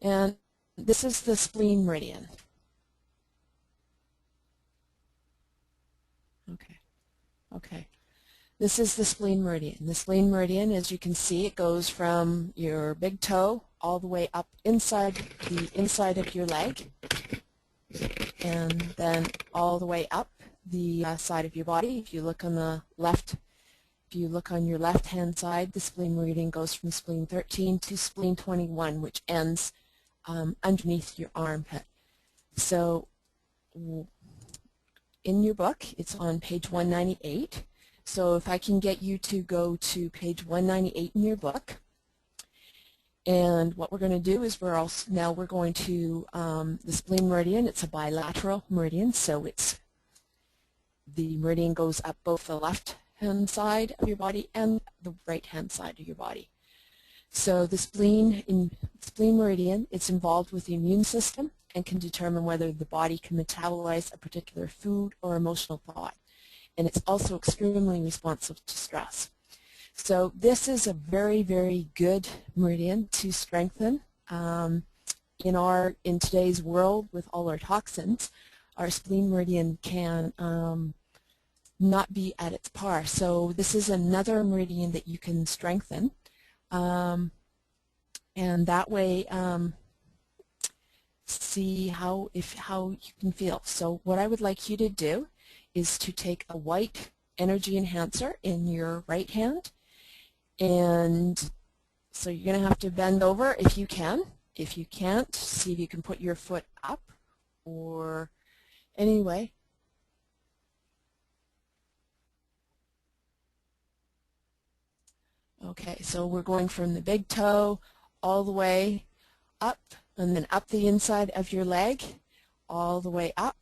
And this is the spleen meridian. Okay. This is the spleen meridian. The spleen meridian, as you can see, it goes from your big toe all the way up inside the inside of your leg, and then all the way up the side of your body. If you look on the left, if you look on your left-hand side, the spleen meridian goes from spleen 13 to spleen 21, which ends underneath your armpit. So in your book, it's on page 198. So if I can get you to go to page 198 in your book, And what we're going to do is we're going to the spleen meridian. It's a bilateral meridian, so the meridian goes up both the left-hand side of your body and the right-hand side of your body. So the spleen meridian, it's involved with the immune system and can determine whether the body can metabolize a particular food or emotional thought. And it's also extremely responsive to stress. So this is a very, very good meridian to strengthen. In today's world with all our toxins, our spleen meridian can not be at its par. So this is another meridian that you can strengthen. And that way see how you can feel. So what I would like you to do is to take a white energy enhancer in your right hand, and so you're going to have to bend over if you can. If you can't, see if you can put your foot up, or anyway. Okay, so we're going from the big toe all the way up, and then up the inside of your leg, all the way up,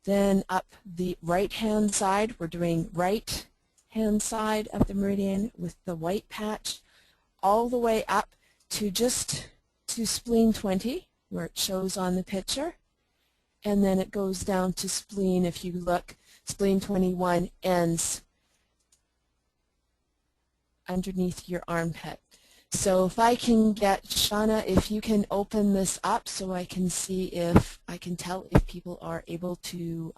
then up the right-hand side. We're doing right-hand side of the meridian with the white patch, all the way up to spleen 20, where it shows on the picture, and then it goes down to spleen, if you look, spleen 21 ends underneath your armpit. So if I can get, Shauna, if you can open this up so I can see if I can tell if people are able to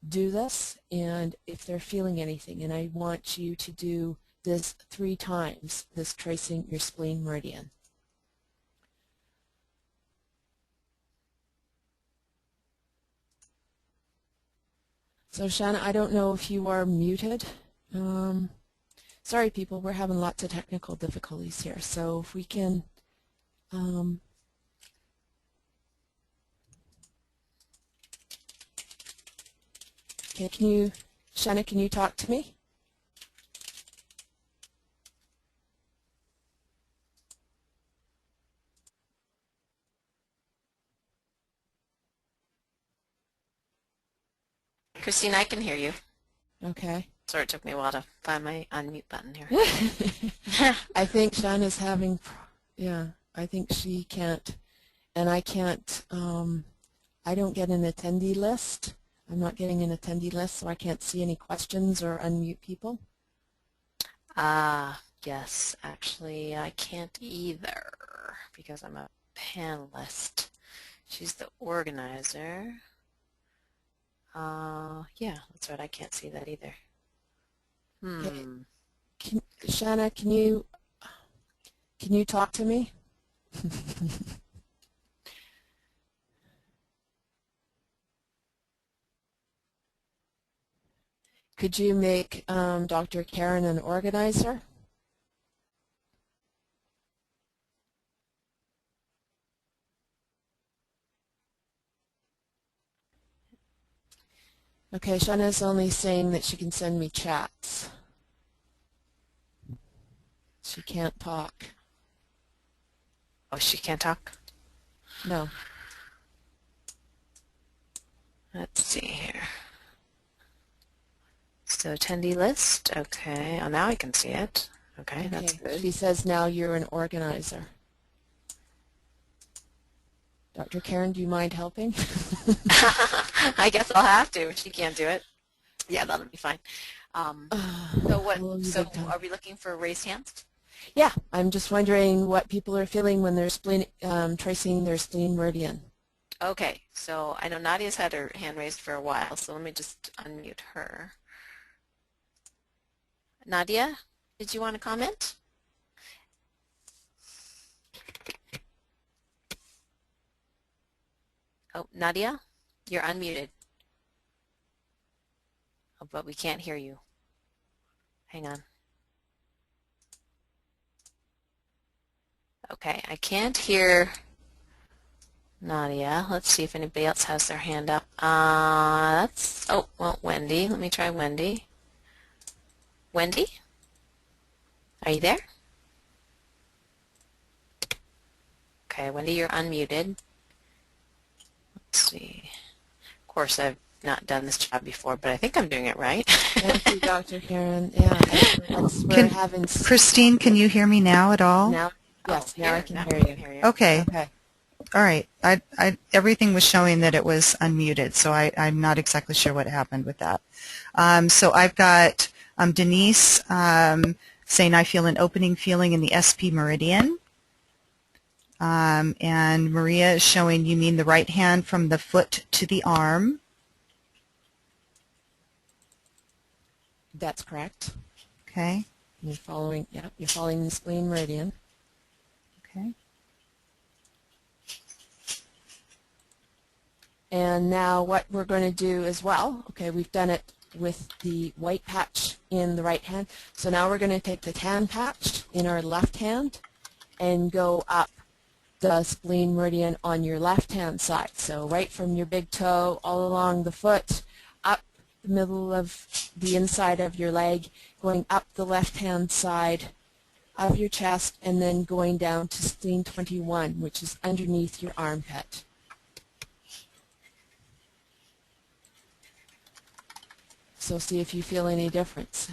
do this and if they're feeling anything. And I want you to do this 3 times, this tracing your spleen meridian. So Shauna, I don't know if you are muted. Sorry people, we're having lots of technical difficulties here. So if we can, Shauna, can you talk to me? Christine, I can hear you. Okay. Sorry, it took me a while to find my unmute button here. I think Shauna's having, yeah, I think she can't, and I can't, I don't get an attendee list. I'm not getting an attendee list, so I can't see any questions or unmute people. Yes, actually I can't either because I'm a panelist. She's the organizer. Yeah, that's right, I can't see that either. Shauna, can you talk to me? Could you make Dr. Karen an organizer? Okay, Shauna's only saying that she can send me chats. She can't talk. Oh, she can't talk? No. Let's see here. So attendee list, okay. Oh, now I can see it. Okay, that's good. She says now you're an organizer. Dr. Karen, do you mind helping? I guess I'll have to if she can't do it. Yeah, that'll be fine. So are we looking for raised hands? Yeah, I'm just wondering what people are feeling when they're tracing their spleen meridian. Okay, so I know Nadia's had her hand raised for a while, so let me just unmute her. Nadia, did you want to comment? Oh, Nadia, you're unmuted. Oh, but we can't hear you. Hang on. Okay, I can't hear Nadia. Let's see if anybody else has their hand up. Wendy. Let me try Wendy. Wendy? Are you there? Okay, Wendy, you're unmuted. Let's see. Of course, I've not done this job before, but I think I'm doing it right. Thank you, Dr. Karen. Yeah, we're Can- having Christine, can you hear me now at all? now. Yes, now I can hear you. Okay. Okay. All right. Everything was showing that it was unmuted, so I'm not exactly sure what happened with that. So I've got Denise saying, I feel an opening feeling in the SP meridian. And Maria is showing, you mean the right hand from the foot to the arm. That's correct. Okay. You're following the spleen meridian. Okay. And now what we're going to do as well, okay, we've done it with the white patch in the right hand. So now we're going to take the tan patch in our left hand and go up the spleen meridian on your left hand side. So right from your big toe all along the foot, up the middle of the inside of your leg, going up the left hand side of your chest, and then going down to spleen 21, which is underneath your armpit. So see if you feel any difference.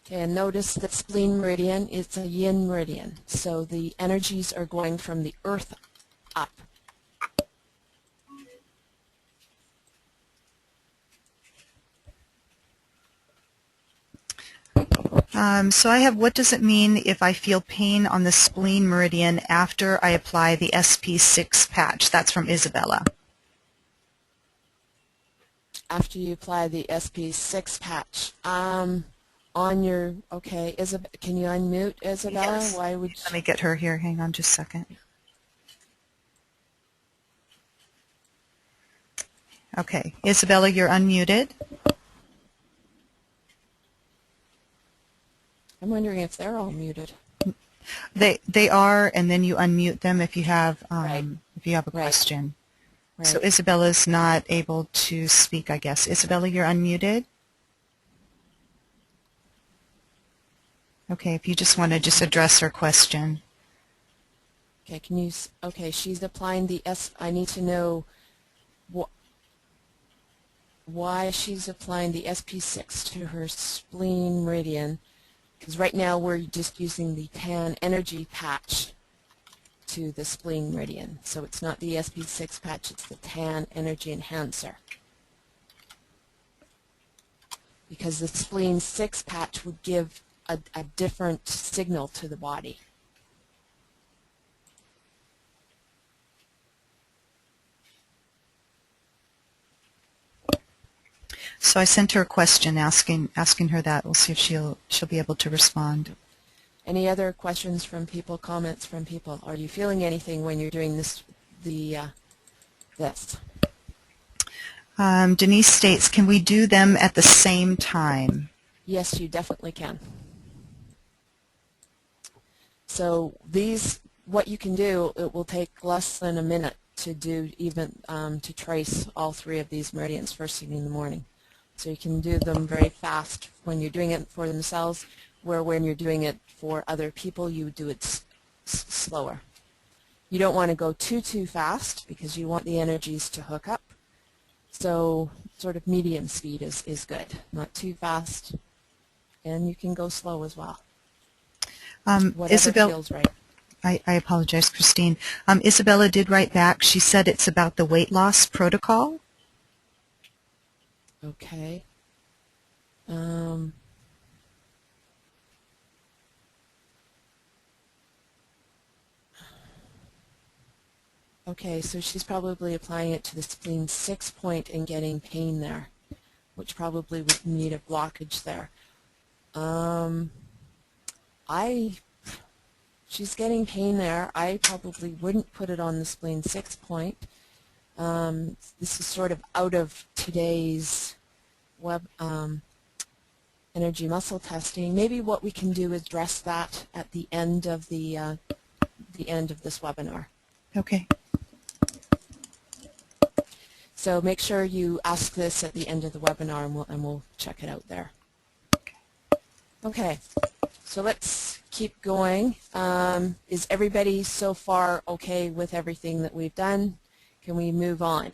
Okay, and notice that spleen meridian is a yin meridian, so the energies are going from the earth up. So I have, what does it mean if I feel pain on the spleen meridian after I apply the SP6 patch? That's from Isabella. After you apply the SP6 patch, on your, okay, can you unmute Isabella? Yes. Why would Let me get her here. Hang on just a second. Okay. Isabella, you're unmuted. I'm wondering if they're all muted. They are, and then you unmute them if you have Right. if you have a Right. question. Right. So Isabella's not able to speak, I guess. Isabella, you're unmuted. Okay, if you just want to just address her question. Okay, can you, okay, she's applying the I need to know why she's applying the SP6 to her spleen meridian, because right now we're just using the tan energy patch to the spleen meridian. So it's not the SP6 patch, it's the tan energy enhancer. Because the spleen 6 patch would give a different signal to the body. So I sent her a question asking her that. We'll see if she'll be able to respond. Any other questions from people, comments from people? Are you feeling anything when you're doing this? Denise states, can we do them at the same time? Yes, you definitely can. So these, what you can do, it will take less than a minute to do, even to trace all 3 of these meridians first thing in the morning. So you can do them very fast when you're doing it for themselves, where when you're doing it for other people, you would do it slower. You don't want to go too fast because you want the energies to hook up. So sort of medium speed is good, not too fast, and you can go slow as well. Whatever Isabel, feels right. I apologize, Christine. Isabella did write back. She said it's about the weight loss protocol. Okay. Okay, so she's probably applying it to the spleen 6 point and getting pain there, which probably would need a blockage there. She's getting pain there. I probably wouldn't put it on the spleen 6 point. This is sort of out of today's web energy muscle testing. Maybe what we can do is address that at the end of the end of this webinar. Okay. So make sure you ask this at the end of the webinar, and we'll check it out there. Okay. So let's keep going. Is everybody so far okay with everything that we've done? Can we move on?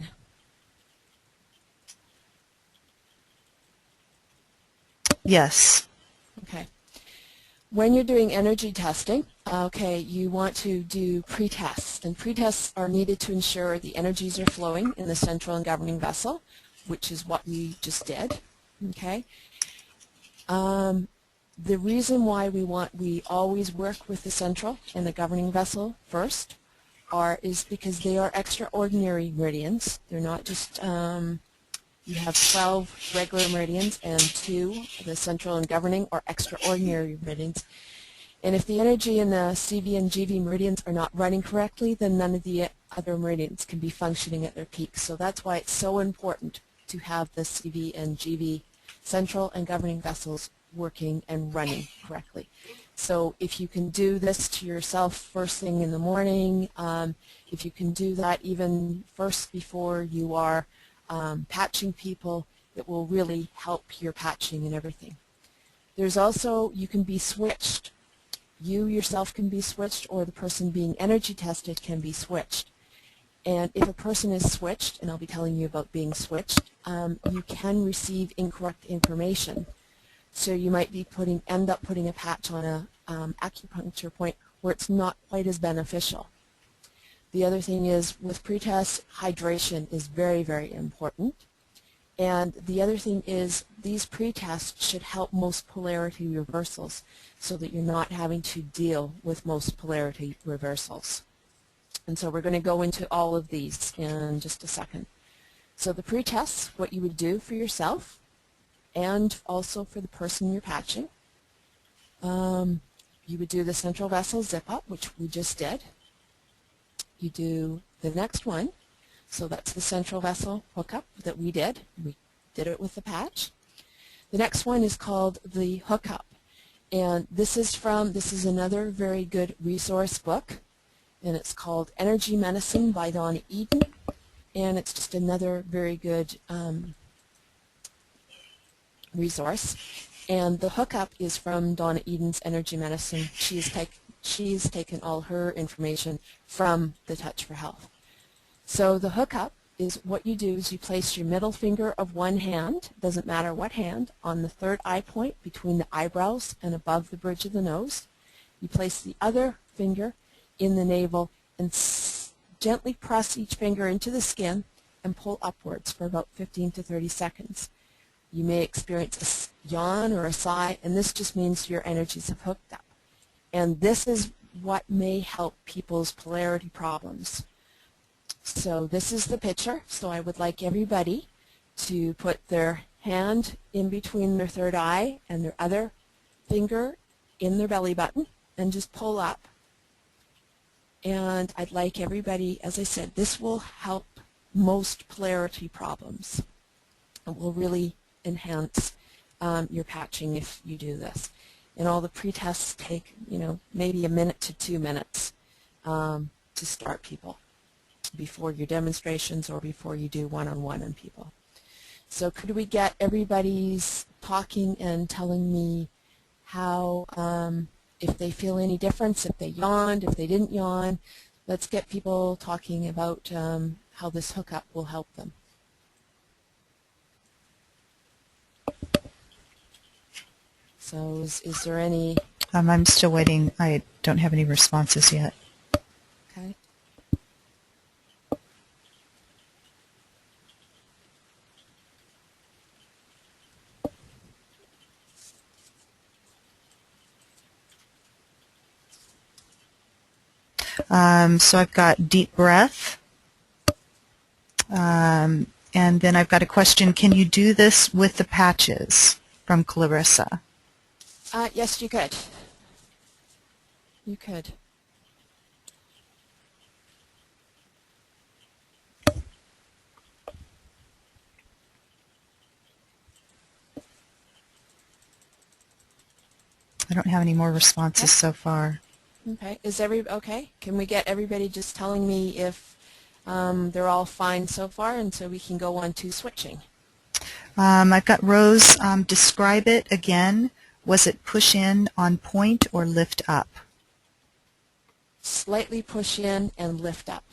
Yes. Okay. When you're doing energy testing, okay, you want to do pre-tests, and pre-tests are needed to ensure the energies are flowing in the central and governing vessel, which is what we just did, okay? The reason why we always work with the central and the governing vessel first is because they are extraordinary meridians. They're not just you have 12 regular meridians, and 2, the central and governing, are extraordinary meridians. And if the energy in the CV and GV meridians are not running correctly, then none of the other meridians can be functioning at their peak. So that's why it's so important to have the CV and GV central and governing vessels working and running correctly. So if you can do this to yourself first thing in the morning, if you can do that even first before you are patching people, it will really help your patching and everything. There's also, you can be switched. You yourself can be switched, or the person being energy tested can be switched. And if a person is switched, and I'll be telling you about being switched, you can receive incorrect information. So you might be end up putting a patch on a acupuncture point where it's not quite as beneficial. The other thing is, with pretest, hydration is very, very important. And the other thing is, these pretests should help most polarity reversals so that you're not having to deal with most polarity reversals. And so we're going to go into all of these in just a second. So the pretests, what you would do for yourself and also for the person you're patching. You would do the central vessel zip-up, which we just did. You do the next one, so that's the central vessel hookup that we did. We did it with the patch. The next one is called the hookup, and this is another very good resource book, and it's called Energy Medicine by Donna Eden, and it's just another very good resource. And the hookup is from Donna Eden's Energy Medicine. She's taken all her information from the Touch for Health. So the hookup is, what you do is you place your middle finger of one hand, doesn't matter what hand, on the third eye point between the eyebrows and above the bridge of the nose. You place the other finger in the navel and gently press each finger into the skin and pull upwards for about 15 to 30 seconds. You may experience a yawn or a sigh, and this just means your energies have hooked up. And this is what may help people's polarity problems. So this is the picture. So I would like everybody to put their hand in between their third eye and their other finger in their belly button and just pull up. And I'd like everybody, as I said, this will help most polarity problems. It will really enhance your patching if you do this. And all the pre-tests take, maybe a minute to 2 minutes to start people before your demonstrations or before you do one-on-one on people. So could we get everybody's talking and telling me how, if they feel any difference, if they yawned, if they didn't yawn. Let's get people talking about how this hookup will help them. So is there any? I'm still waiting. I don't have any responses yet. Okay. So I've got deep breath. And then I've got a question. Can you do this with the patches? From Clarissa. Yes, you could. You could. I don't have any more responses so far. Okay. Okay? Can we get everybody just telling me if they're all fine so far, and so we can go on to switching? I've got Rose, describe it again. Was it push in, on point, or lift up? Slightly push in and lift up.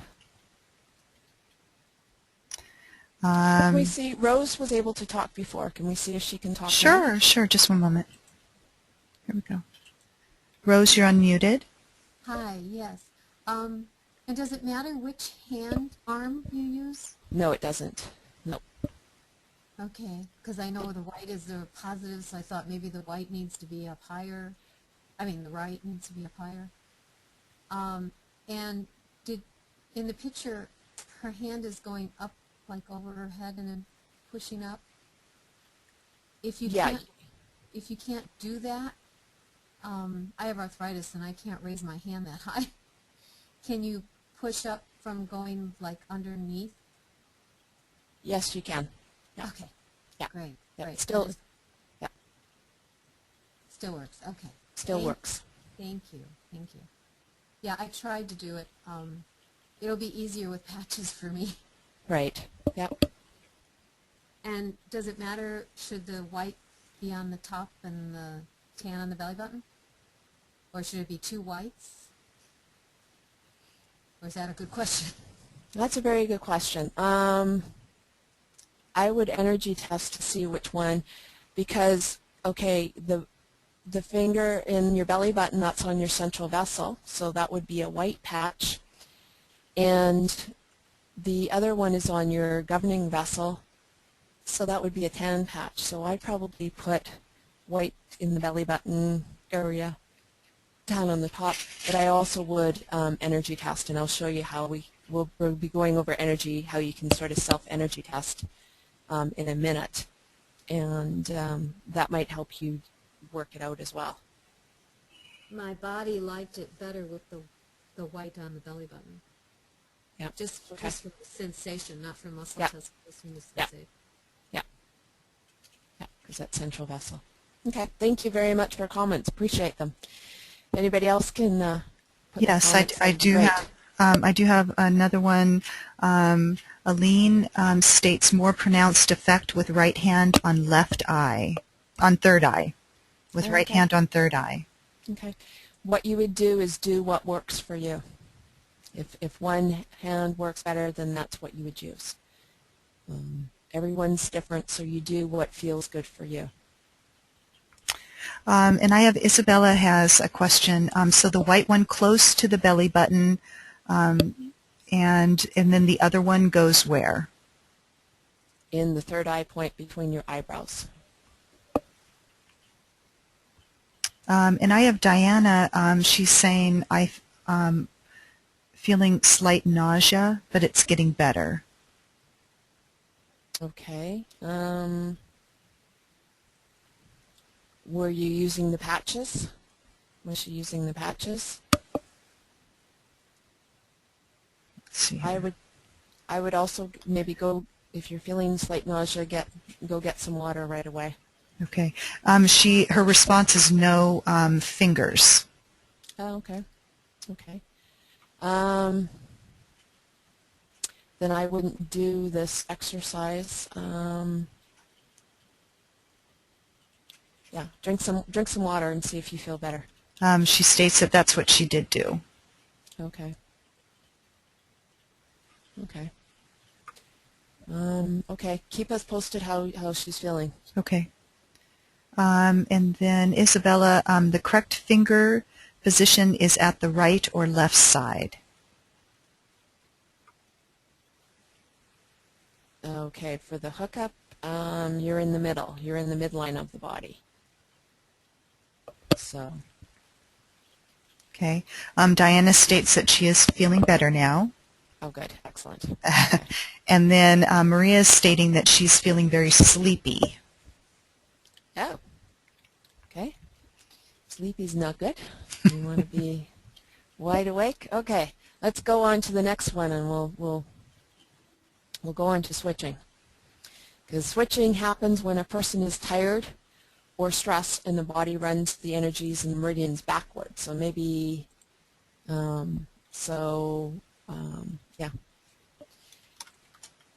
Um, Can we see, Rose was able to talk before. Can we see if she can talk now? Sure, sure. Just one moment. Here we go. Rose, you're unmuted. Hi, yes. And does it matter which arm you use? No, it doesn't. No. Okay, because I know the white is the positive, so I thought maybe the white needs to be up higher. I mean, the right needs to be up higher. And in the picture, her hand is going up, like over her head, and then pushing up. If you can't do that, I have arthritis and I can't raise my hand that high. Can you push up from going like underneath? Yes, you can. Yeah. Okay. Yeah. Great. Yeah. Great. Still works. Okay. Still works. Thank you. Thank you. Yeah, I tried to do it. It'll be easier with patches for me. Right. Yep. And does it matter, should the white be on the top and the tan on the belly button? Or should it be two whites? Or is that a good question? That's a very good question. I would energy test to see which one, because, okay, the finger in your belly button, that's on your central vessel, so that would be a white patch. And the other one is on your governing vessel, so that would be a tan patch. So I'd probably put white in the belly button area, down on the top, but I also would energy test, and I'll show you how we'll be going over energy, how you can sort of self-energy test in a minute, and that might help you work it out as well. My body liked it better with the white on the belly button. Yeah. Just Okay. from the sensation, not from muscle Yeah. test, just from the Yeah. sensation. Yeah, because that's central vessel. Okay, thank you very much for your comments. Appreciate them. Anybody else can put their Yes, comments I in? do Great. have. I do have another one. Aline states more pronounced effect with right hand on left eye, on third eye, with right Okay. hand on third eye. Okay. What you would do is do what works for you. If one hand works better, then that's what you would use. Everyone's different, so you do what feels good for you. And I have Isabella has a question. So the white one close to the belly button, and then the other one goes where? In the third eye point between your eyebrows. And I have Diana. She's saying feeling slight nausea, but it's getting better. Okay. Were you using the patches? Was she using the patches? Let's see I here. would also maybe go, if you're feeling slight nausea, go get some water right away. Okay. Her response is no fingers. Oh, okay. Okay. Then I wouldn't do this exercise. Yeah, drink some water and see if you feel better. She states that that's what she did do. Okay. Okay. Okay. Keep us posted how she's feeling. Okay. And then Isabella, the correct finger position is at the right or left side. Okay. For the hookup, you're in the middle. You're in the midline of the body. So. Okay. Diana states that she is feeling better now. Oh, good. Excellent. Okay. And then Maria is stating that she's feeling very sleepy. Oh. Okay. Sleepy's not good. You want to be wide awake. Okay. Let's go on to the next one, and we'll go on to switching. Because switching happens when a person is tired or stressed, and the body runs the energies and the meridians backwards. So maybe, yeah.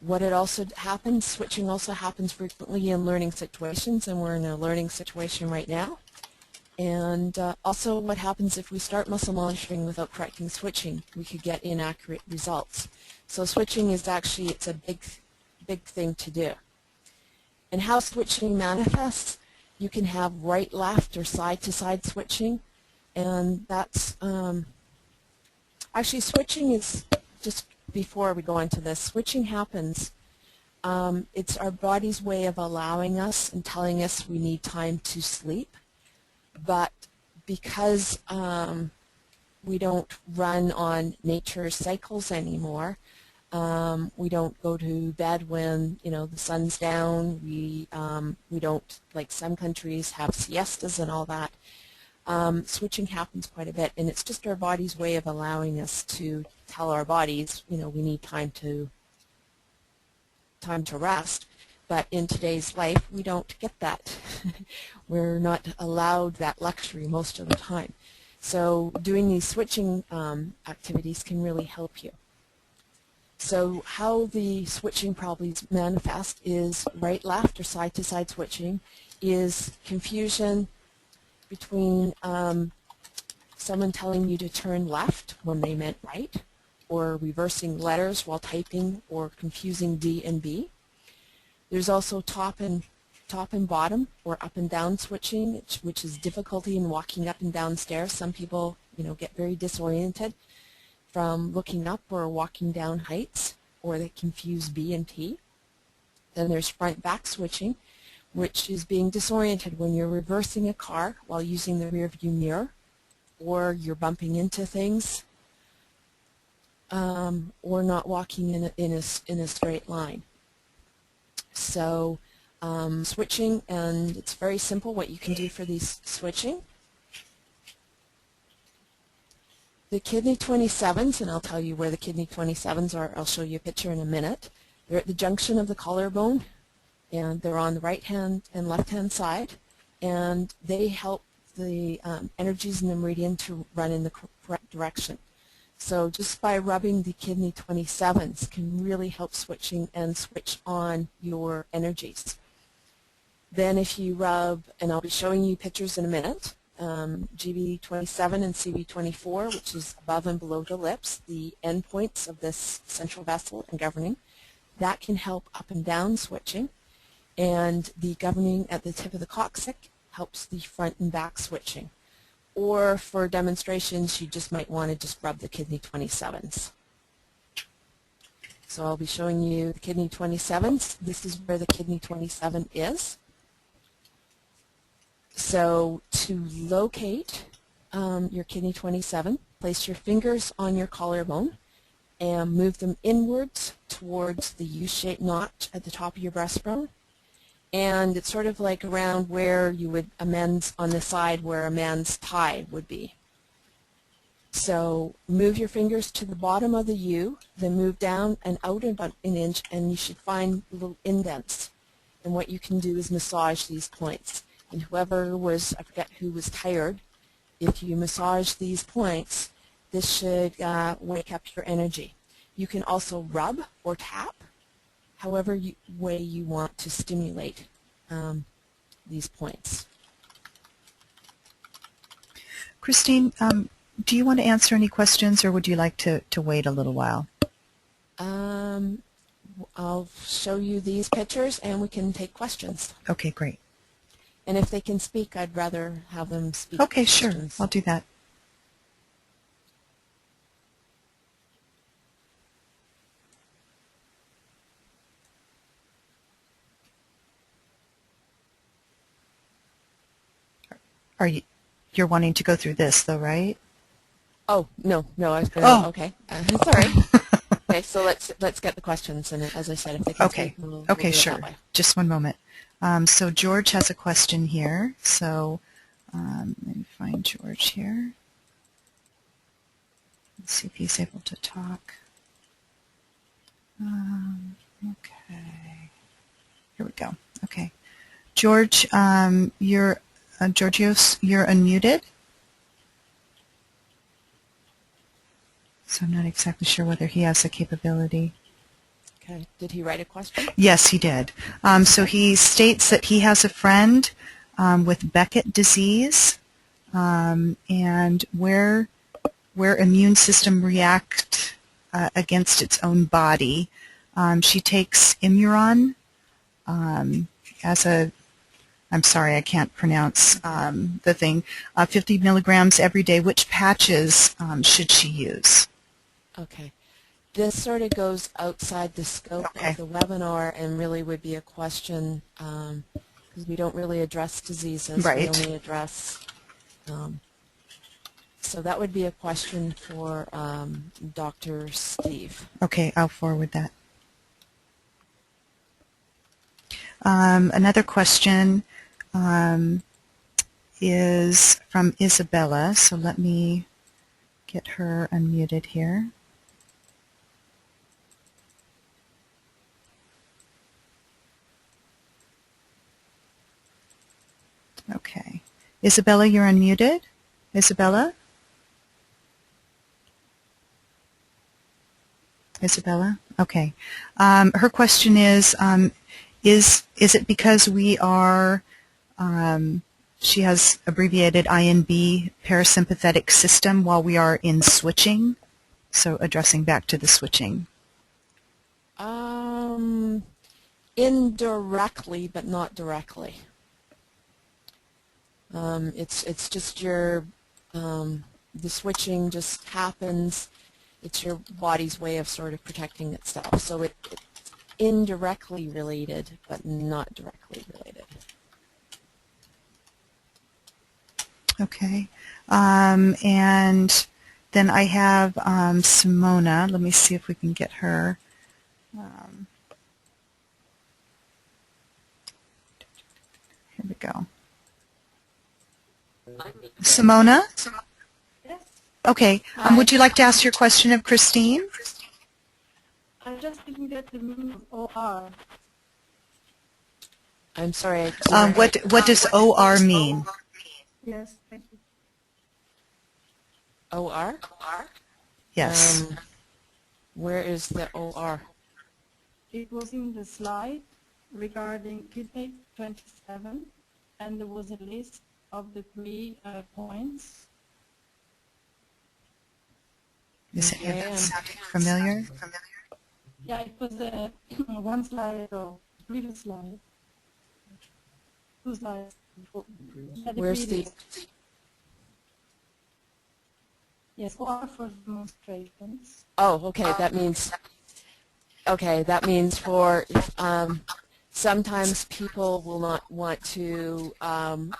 What it also happens, switching also happens frequently in learning situations, and we're in a learning situation right now. And also what happens if we start muscle monitoring without correcting switching, we could get inaccurate results. So switching is actually, it's a big thing to do. And how switching manifests, you can have right-left or side-to-side switching, and that's, actually switching is, just before we go into this, switching happens, it's our body's way of allowing us and telling us we need time to sleep. But because we don't run on nature's cycles anymore, we don't go to bed when the sun's down. We don't, like some countries, have siestas and all that. Switching happens quite a bit, and it's just our body's way of allowing us to tell our bodies, we need time to rest. But in today's life, we don't get that. We're not allowed that luxury most of the time. So doing these switching activities can really help you. So how the switching probably manifest is right-left or side-to-side switching is confusion between someone telling you to turn left when they meant right, or reversing letters while typing, or confusing D and B. There's also top and bottom or up and down switching, which is difficulty in walking up and down stairs. Some people, get very disoriented from looking up or walking down heights, or they confuse B and T. Then there's front-back switching, which is being disoriented when you're reversing a car while using the rear view mirror, or you're bumping into things, or not walking in a straight line. So switching, and it's very simple what you can do for these switching. The kidney 27s, and I'll tell you where the kidney 27s are. I'll show you a picture in a minute. They're at the junction of the collarbone, and they're on the right hand and left hand side, and they help the energies in the meridian to run in the correct direction. So just by rubbing the kidney 27s can really help switching and switch on your energies. Then if you rub, and I'll be showing you pictures in a minute, GB27 and CB24, which is above and below the lips, the endpoints of this central vessel and governing, that can help up and down switching. And the governing at the tip of the coccyx helps the front and back switching. Or for demonstrations, you just might want to just rub the kidney 27s. So I'll be showing you the kidney 27s. This is where the kidney 27 is. So to locate your kidney 27, place your fingers on your collarbone and move them inwards towards the U-shaped notch at the top of your breastbone. And it's sort of like around where you would amends on the side where a man's tie would be. So move your fingers to the bottom of the U, then move down and out about an inch, and you should find little indents. And what you can do is massage these points. And whoever was, I forget who was tired, if you massage these points, this should wake up your energy. You can also rub or tap, however way you want to stimulate these points. Christine, do you want to answer any questions, or would you like to wait a little while? I'll show you these pictures and we can take questions. Okay, great. And if they can speak, I'd rather have them speak. Okay, sure. Questions. I'll do that. You're wanting to go through this though, right? Oh, no, I was going to, Oh. okay. Sorry. Okay, so let's get the questions, and as I said, if they can Okay. speak, we'll Okay, do it sure. that way. Just one moment. So George has a question here. So let me find George here. Let's see if he's able to talk. Okay. Here we go. Okay. George, you're Georgios, you're unmuted. So I'm not exactly sure whether he has the capability. Okay. Did he write a question? Yes, he did. So he states that he has a friend with Beckett disease, and where immune system react against its own body. She takes Imuron as a, I'm sorry, I can't pronounce the thing, 50 milligrams every day. Which patches should she use? Okay. This sort of goes outside the scope Okay. of the webinar and really would be a question because we don't really address diseases. Right. We only address, so that would be a question for Dr. Steve. Okay, I'll forward that. Another question is from Isabella, so let me get her unmuted here. Okay. Isabella, you're unmuted. Isabella? Isabella? Okay. Her question is it because we are, she has abbreviated INB, parasympathetic system, while we are in switching? So addressing back to the switching. Indirectly, but not directly. It's just your, the switching just happens. It's your body's way of sort of protecting itself. So it's indirectly related, but not directly related. Okay. And then I have Simona. Let me see if we can get her. Here we go. Simona? Yes, Okay. Would you like to ask your question of Christine? I just didn't get the meaning of OR. I'm sorry. What does OR mean? Yes, thank you. OR? Yes. Where is the OR? It was in the slide regarding Kidney 27, and there was a list of the 3 points. Is it Okay. sounding familiar? Yeah, it was one slide ago, previous slide. 2 slides before. Yeah, Where's the? previous. Yes, OR for demonstrations. Oh, okay. That means. Okay, that means for. Sometimes people will not want to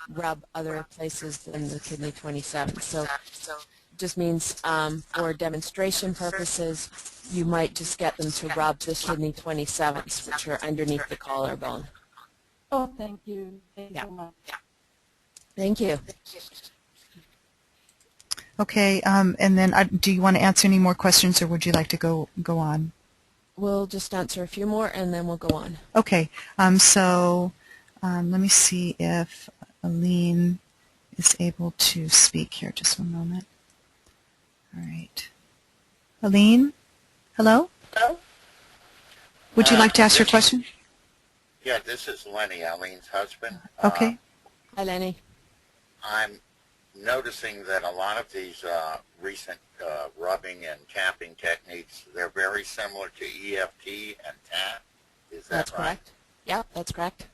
rub other places than the kidney 27. So just means for demonstration purposes, you might just get them to rub the kidney 27s, which are underneath the collarbone. Oh, thank you. Thank you Yeah. so much. Thank you. Okay. And then do you want to answer any more questions, or would you like to go on? We'll just answer a few more, and then we'll go on. Okay. So let me see if Aline is able to speak here. Just one moment. All right. Aline? Hello? Hello? Would you like to ask your question? Yeah, this is Lenny, Eileen's husband. Okay. Hi, Lenny. I'm noticing that a lot of these recent rubbing and tapping techniques, they're very similar to EFT and TAP. Is that That's right? correct. Yeah, that's correct.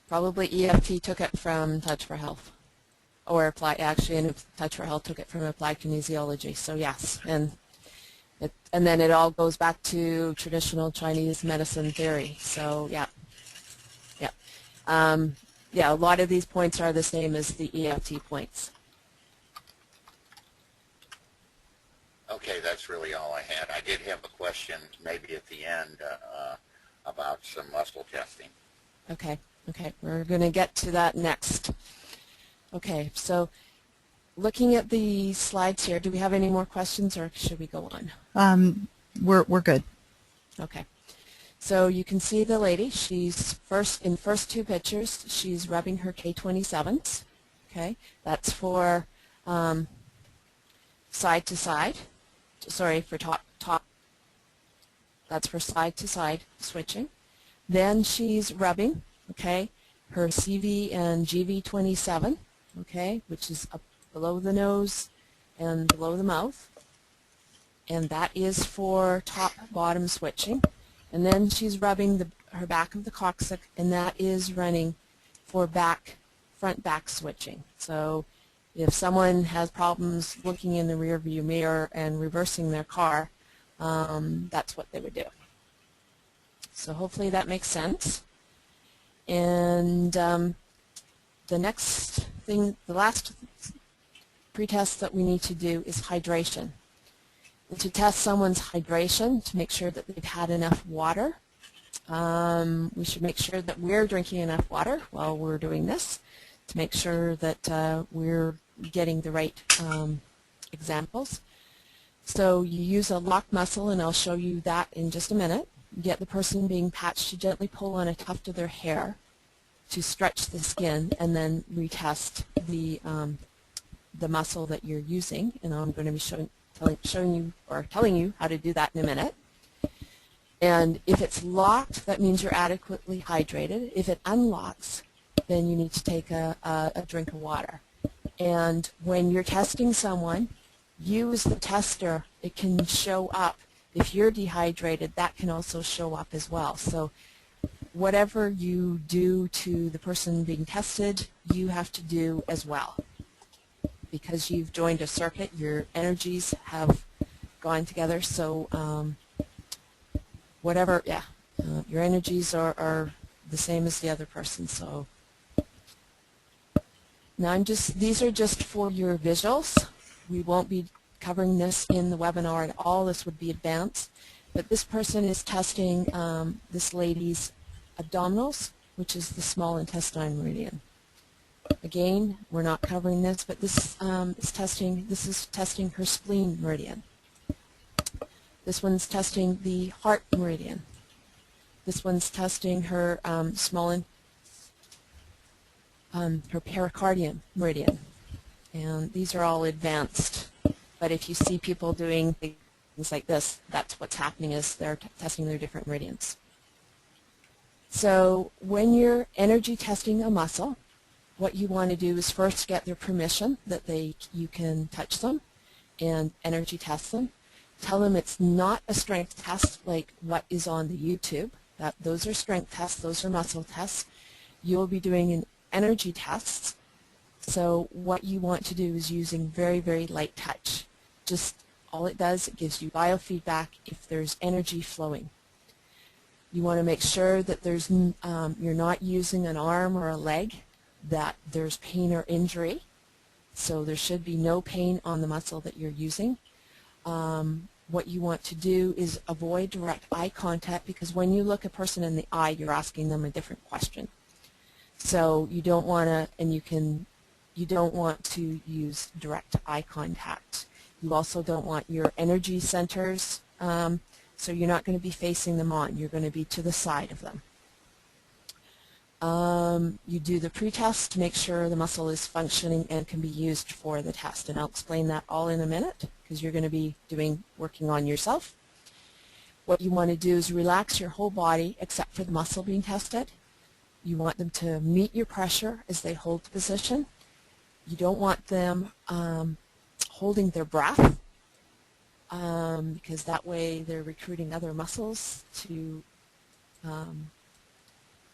Probably EFT took it from Touch for Health, or and Touch for Health took it from Applied Kinesiology. So yes, and then it all goes back to traditional Chinese medicine theory. So yeah. Yeah, a lot of these points are the same as the EFT points. Okay, that's really all I had. I did have a question maybe at the end about some muscle testing. Okay, we're going to get to that next. Okay, so looking at the slides here, do we have any more questions, or should we go on? We're good. Okay. So you can see the lady. She's in first 2 pictures. She's rubbing her K27s. Okay, that's for side to side. Sorry, for top. That's for side to side switching. Then she's rubbing. Okay, her CV and GV27. okay, which is up below the nose and below the mouth. And that is for top-bottom switching. And then she's rubbing her back of the coccyx, and that is running for front-back switching. So if someone has problems looking in the rear view mirror and reversing their car, that's what they would do. So hopefully that makes sense. And the next thing, the last pretest that we need to do is hydration. And to test someone's hydration, to make sure that they've had enough water, we should make sure that we're drinking enough water while we're doing this, to make sure that we're getting the right examples. So you use a lock muscle, and I'll show you that in just a minute. You get the person being patched to gently pull on a tuft of their hair to stretch the skin, and then retest the muscle that you're using. And I'm going to be telling you how to do that in a minute. And if it's locked, that means you're adequately hydrated. If it unlocks, then you need to take a drink of water. And when you're testing someone, you as the tester, it can show up. If you're dehydrated, that can also show up as well. So whatever you do to the person being tested, you have to do as well. Because you've joined a circuit, your energies have gone together. So your energies are the same as the other person. So now these are just for your visuals. We won't be covering this in the webinar at all. This would be advanced. But this person is testing this lady's abdominals, which is the small intestine meridian. Again, we're not covering this, but this is testing her spleen meridian. This one's testing the heart meridian. This one's testing her her pericardium meridian. And these are all advanced. But if you see people doing things like this, that's what's happening, is they're testing their different meridians. So when you're energy testing a muscle, what you want to do is first get their permission that you can touch them and energy test them. Tell them it's not a strength test like what is on the YouTube. Those are strength tests, those are muscle tests. You'll be doing an energy test. So what you want to do is using very, very light touch. Just all it does, it gives you biofeedback if there's energy flowing. You want to make sure that you're not using an arm or a leg, that there's pain or injury. So there should be no pain on the muscle that you're using. What you want to do is avoid direct eye contact, because when you look a person in the eye, you're asking them a different question. So you don't want to, you don't want to use direct eye contact. You also don't want your energy centers, so you're not going to be facing them on. You're going to be to the side of them. You do the pretest to make sure the muscle is functioning and can be used for the test. And I'll explain that all in a minute, because you're going to be working on yourself. What you want to do is relax your whole body except for the muscle being tested. You want them to meet your pressure as they hold the position. You don't want them holding their breath, because that way they're recruiting other muscles to,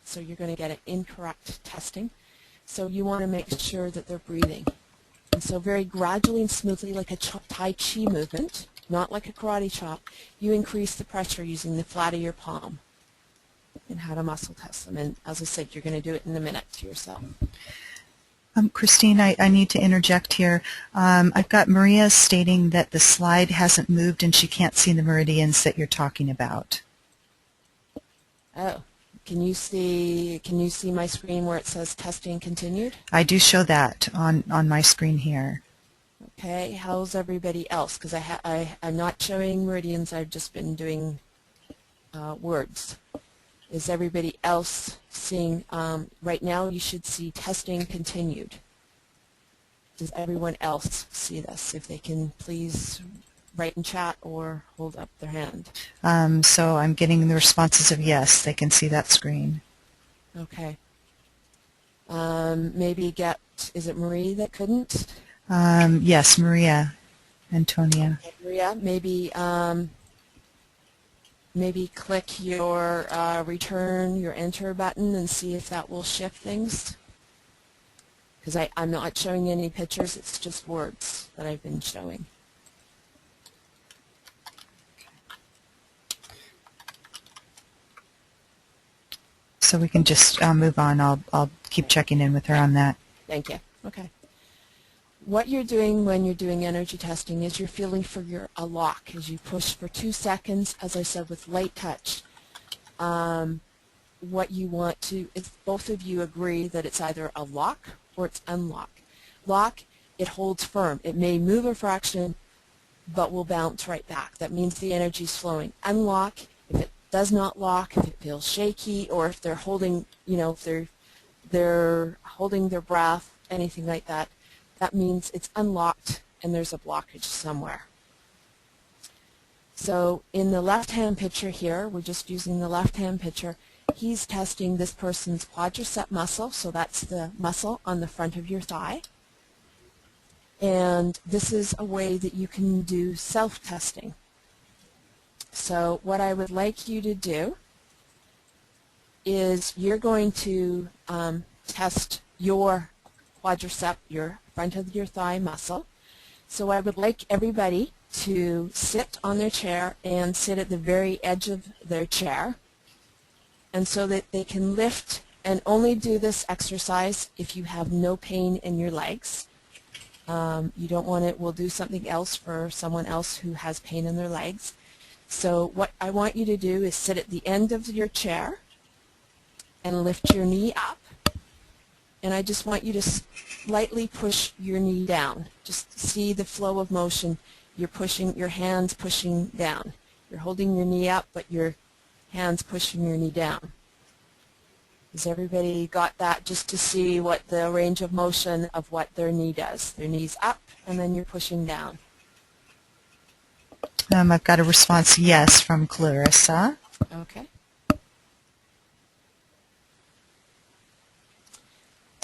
so you're going to get an incorrect testing. So you want to make sure that they're breathing. And so very gradually and smoothly, like a Tai Chi movement, not like a karate chop, you increase the pressure using the flat of your palm and how to muscle test them. And as I said, you're going to do it in a minute to yourself. Christine, I need to interject here. I've got Maria stating that the slide hasn't moved and she can't see the meridians that you're talking about. Oh, can you see my screen where it says testing continued? I do show that on my screen here. Okay, how's everybody else? Because I'm not showing meridians, I've just been doing words. Is everybody else seeing, right now you should see testing continued. Does everyone else see this? If they can please write in chat or hold up their hand. So I'm getting the responses of yes, they can see that screen. Okay. Maybe get is it Marie that couldn't? Yes, Maria Antonia. Maria, maybe click your return, your enter button and see if that will shift things. Because I'm not showing any pictures, it's just words that I've been showing. So we can just move on. I'll keep checking in with her on that. Thank you. Okay. What you're doing when you're doing energy testing is you're feeling for a lock as you push for 2 seconds, as I said, with light touch. What you want to, if both of you agree that it's either a lock or it's unlock. Lock, it holds firm. It may move a fraction, but will bounce right back. That means the energy is flowing. Unlock, if it does not lock, if it feels shaky, or if they're holding, if they're holding their breath, anything like that, that means it's unlocked and there's a blockage somewhere. So in the left-hand picture here, we're just using the left-hand picture, he's testing this person's quadricep muscle, so that's the muscle on the front of your thigh. And this is a way that you can do self-testing. So what I would like you to do is you're going to test your quadricep, your front of your thigh muscle. So I would like everybody to sit on their chair and sit at the very edge of their chair, and so that they can lift, and only do this exercise if you have no pain in your legs. You don't want it, we'll do something else for someone else who has pain in their legs. So what I want you to do is sit at the end of your chair and lift your knee up. And I just want you to slightly push your knee down. Just see the flow of motion. You're pushing, your hands pushing down. You're holding your knee up, but your hands pushing your knee down. Has everybody got that, just to see what the range of motion of what their knee does? Their knee's up, and then you're pushing down. I've got a response yes from Clarissa. Okay.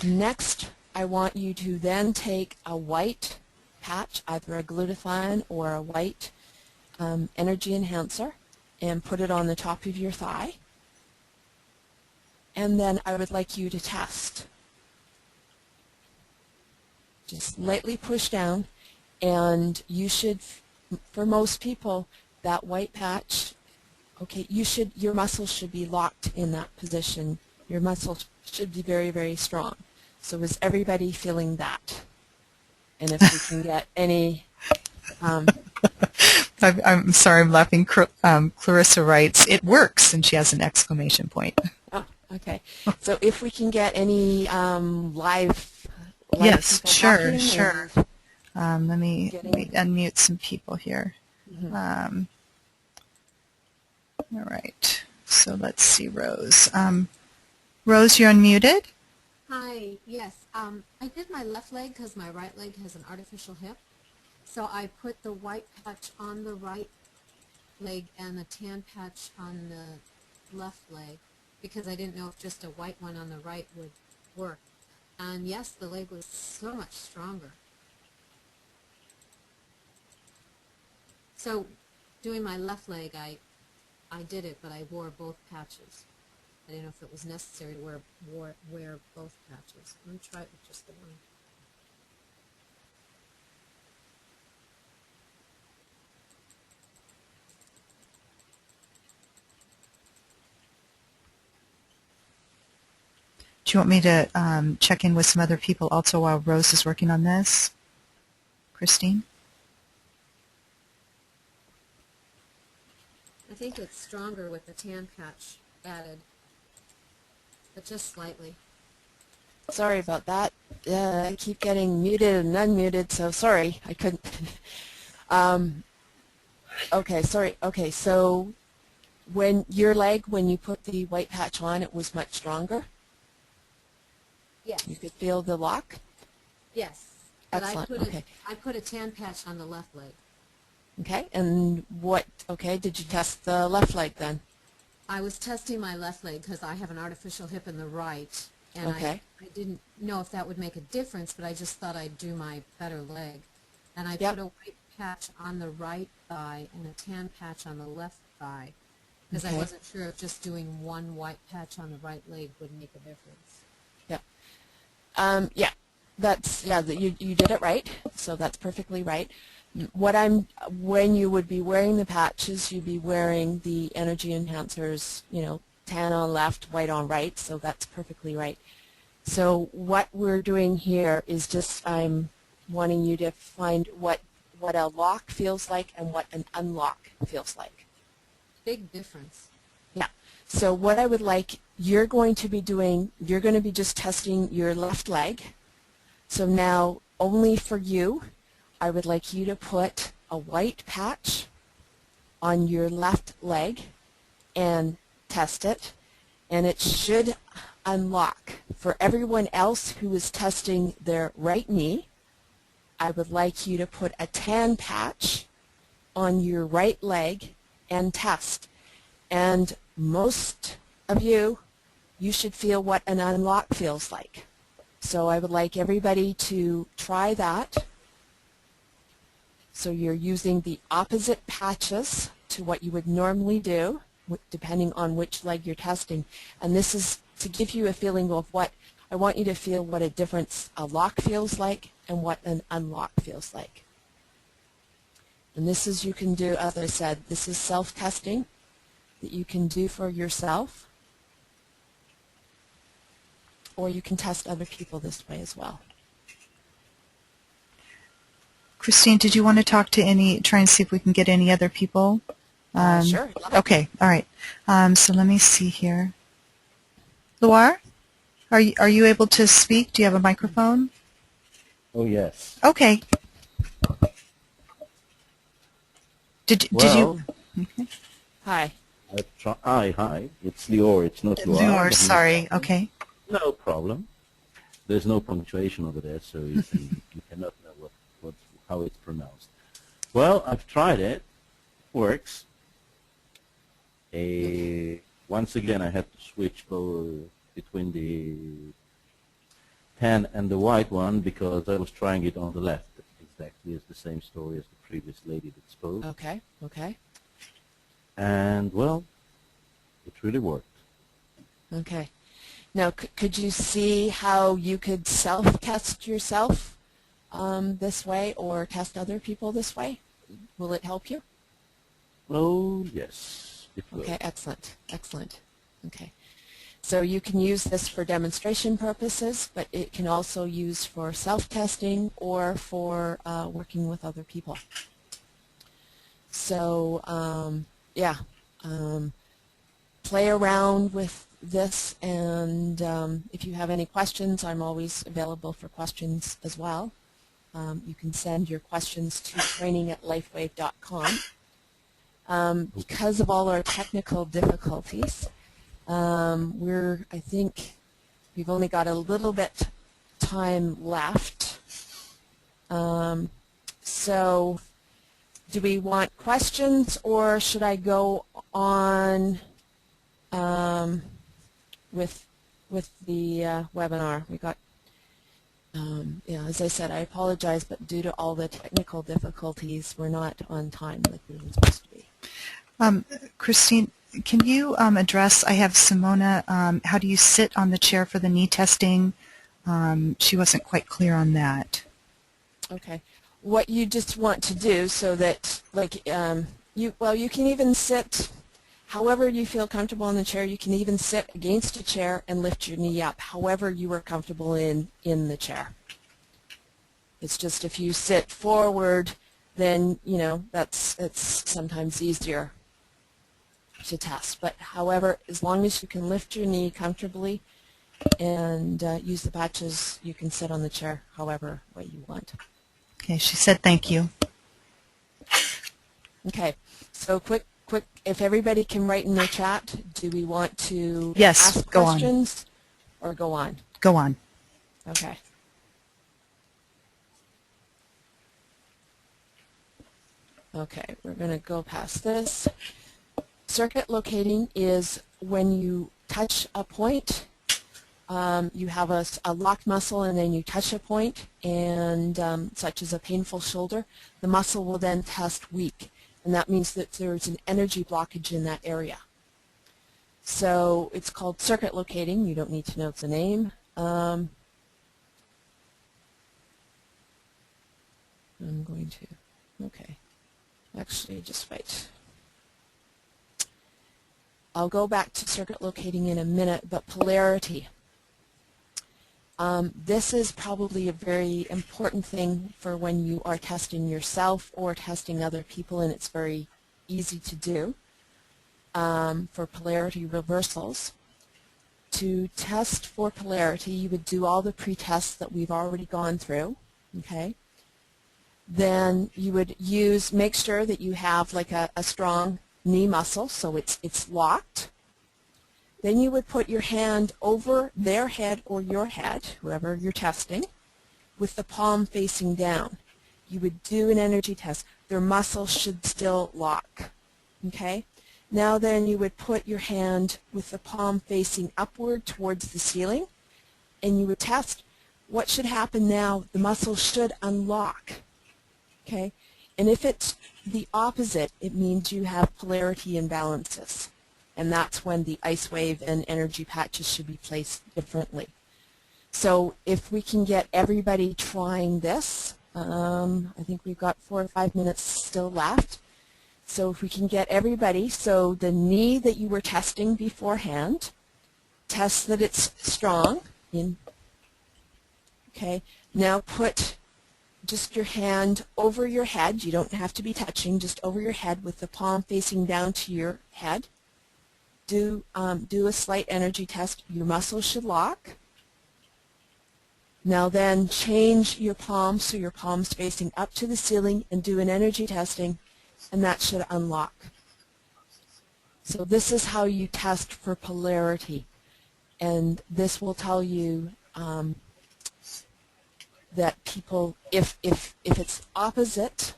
Next, I want you to then take a white patch, either a glutathione or a white energy enhancer, and put it on the top of your thigh. And then I would like you to test. Just lightly push down, and you should, for most people, that white patch, okay, your muscles should be locked in that position. Your muscles should be very, very strong. So is everybody feeling that? And if we can get any... I'm sorry, I'm laughing. Clarissa writes, it works, and she has an exclamation point. Oh, okay. So if we can get any live yes, people sure, talking, sure. Let me unmute some people here. Mm-hmm. All right. So let's see, Rose. Rose, you're unmuted. Hi, yes. I did my left leg because my right leg has an artificial hip. So I put the white patch on the right leg and the tan patch on the left leg because I didn't know if just a white one on the right would work. And yes, the leg was so much stronger. So doing my left leg, I did it, but I wore both patches. I didn't know if it was necessary to wear both patches. I'm going to try it with just the one. Do you want me to check in with some other people also while Rose is working on this? Christine? I think it's stronger with the tan patch added, but just slightly. Sorry about that. I keep getting muted and unmuted, so sorry, I couldn't. Okay, sorry. Okay, so when your leg, when you put the white patch on, it was much stronger? Yes. You could feel the lock? Yes. But Excellent. I put a tan patch on the left leg. Okay, and did you test the left leg then? I was testing my left leg because I have an artificial hip in the right, And Okay. I didn't know if that would make a difference, but I just thought I'd do my better leg. And I Yep. put a white patch on the right thigh and a tan patch on the left thigh, because I Okay. wasn't sure if just doing one white patch on the right leg would make a difference. Yeah, you did it right. So that's perfectly right. When you would be wearing the patches, you'd be wearing the energy enhancers, tan on left, white on right. So that's perfectly right. So what we're doing here is just I'm wanting you to find what a lock feels like and what an unlock feels like. Big difference. Yeah. So what I would like, you're going to be just testing your left leg. So now, only for you, I would like you to put a white patch on your left leg and test it. And it should unlock. For everyone else who is testing their right knee, I would like you to put a tan patch on your right leg and test. And most of you should feel what an unlock feels like. So I would like everybody to try that. So you're using the opposite patches to what you would normally do, depending on which leg you're testing. And this is to give you a feeling of what, I want you to feel what a lock feels like and what an unlock feels like. And this is, you can do, as I said, this is self-testing that you can do for yourself, or you can test other people this way as well. Christine, did you want to talk to try and see if we can get any other people? Sure. Okay, all right. So let me see here. Loire, are you able to speak? Do you have a microphone? Oh, yes. Okay. Did you? Okay. Hi. Hi. It's Lior. It's not Loire. Lior, sorry. Okay. No problem. There's no punctuation over there, so you cannot know how it's pronounced. Well, I've tried it. Works. Once again, I had to switch between the tan and the white one because I was trying it on the left. Exactly, it's the same story as the previous lady that spoke. Okay. Okay. And well, it really worked. Okay. Now, could you see how you could self-test yourself this way, or test other people this way? Will it help you? Oh, yes, it will. Okay, excellent, excellent. Okay. So you can use this for demonstration purposes, but it can also use for self-testing or for working with other people. So, play around with this, and if you have any questions, I'm always available for questions as well. You can send your questions to training@lifewave.com. Because of all our technical difficulties, I think we've only got a little bit time left. So do we want questions, or should I go on with the webinar? We got, as I said, I apologize, but due to all the technical difficulties, we're not on time like we were supposed to be. Christine, can you address, I have Simona, how do you sit on the chair for the knee testing? She wasn't quite clear on that. Okay. What you just want to do so that, you can even sit however you feel comfortable in the chair. You can even sit against a chair and lift your knee up however you are comfortable in the chair. It's just if you sit forward, then, it's sometimes easier to test. But however, as long as you can lift your knee comfortably and use the patches, you can sit on the chair however way you want. Okay, she said thank you. Okay, so quick, if everybody can write in their chat, do we want to Yes, ask go on. questions or go on? Go on. Okay. Okay, we're going to go past this. Circuit locating is when you touch a point you have a locked muscle and then you touch a point, and such as a painful shoulder, the muscle will then test weak, and that means that there's an energy blockage in that area. So it's called circuit locating. You don't need to know the name. I'm going to, okay, actually just wait. I'll go back to circuit locating in a minute, but polarity. This is probably a very important thing for when you are testing yourself or testing other people, and it's very easy to do for polarity reversals. To test for polarity, you would do all the pre-tests that we've already gone through, okay? Then you would make sure that you have like a strong knee muscle, so it's locked. Then you would put your hand over their head or your head, whoever you're testing, with the palm facing down. You would do an energy test. Their muscle should still lock, okay? Now then you would put your hand with the palm facing upward towards the ceiling, and you would test what should happen now. The muscle should unlock, okay? And if it's the opposite, it means you have polarity imbalances, and that's when the ice wave and energy patches should be placed differently. So if we can get everybody trying this, I think we've got 4 or 5 minutes still left. So if we can get everybody, so the knee that you were testing beforehand, test that it's strong. Okay, now put just your hand over your head. You don't have to be touching, just over your head with the palm facing down to your head. Do a slight energy test. Your muscles should lock. Now then change your palm so your palm's facing up to the ceiling and do an energy testing, and that should unlock. So this is how you test for polarity, and this will tell you that people, if it's opposite,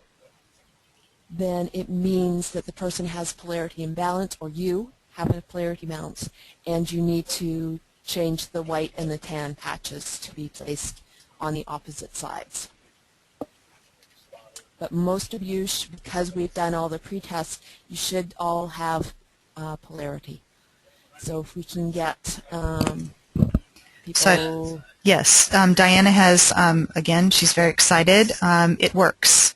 then it means that the person has polarity imbalance, or you have a polarity imbalance, and you need to change the white and the tan patches to be placed on the opposite sides. But most of you, because we've done all the pre-tests, you should all have polarity. So if we can get people... So, yes, Diana has, again, she's very excited. It works.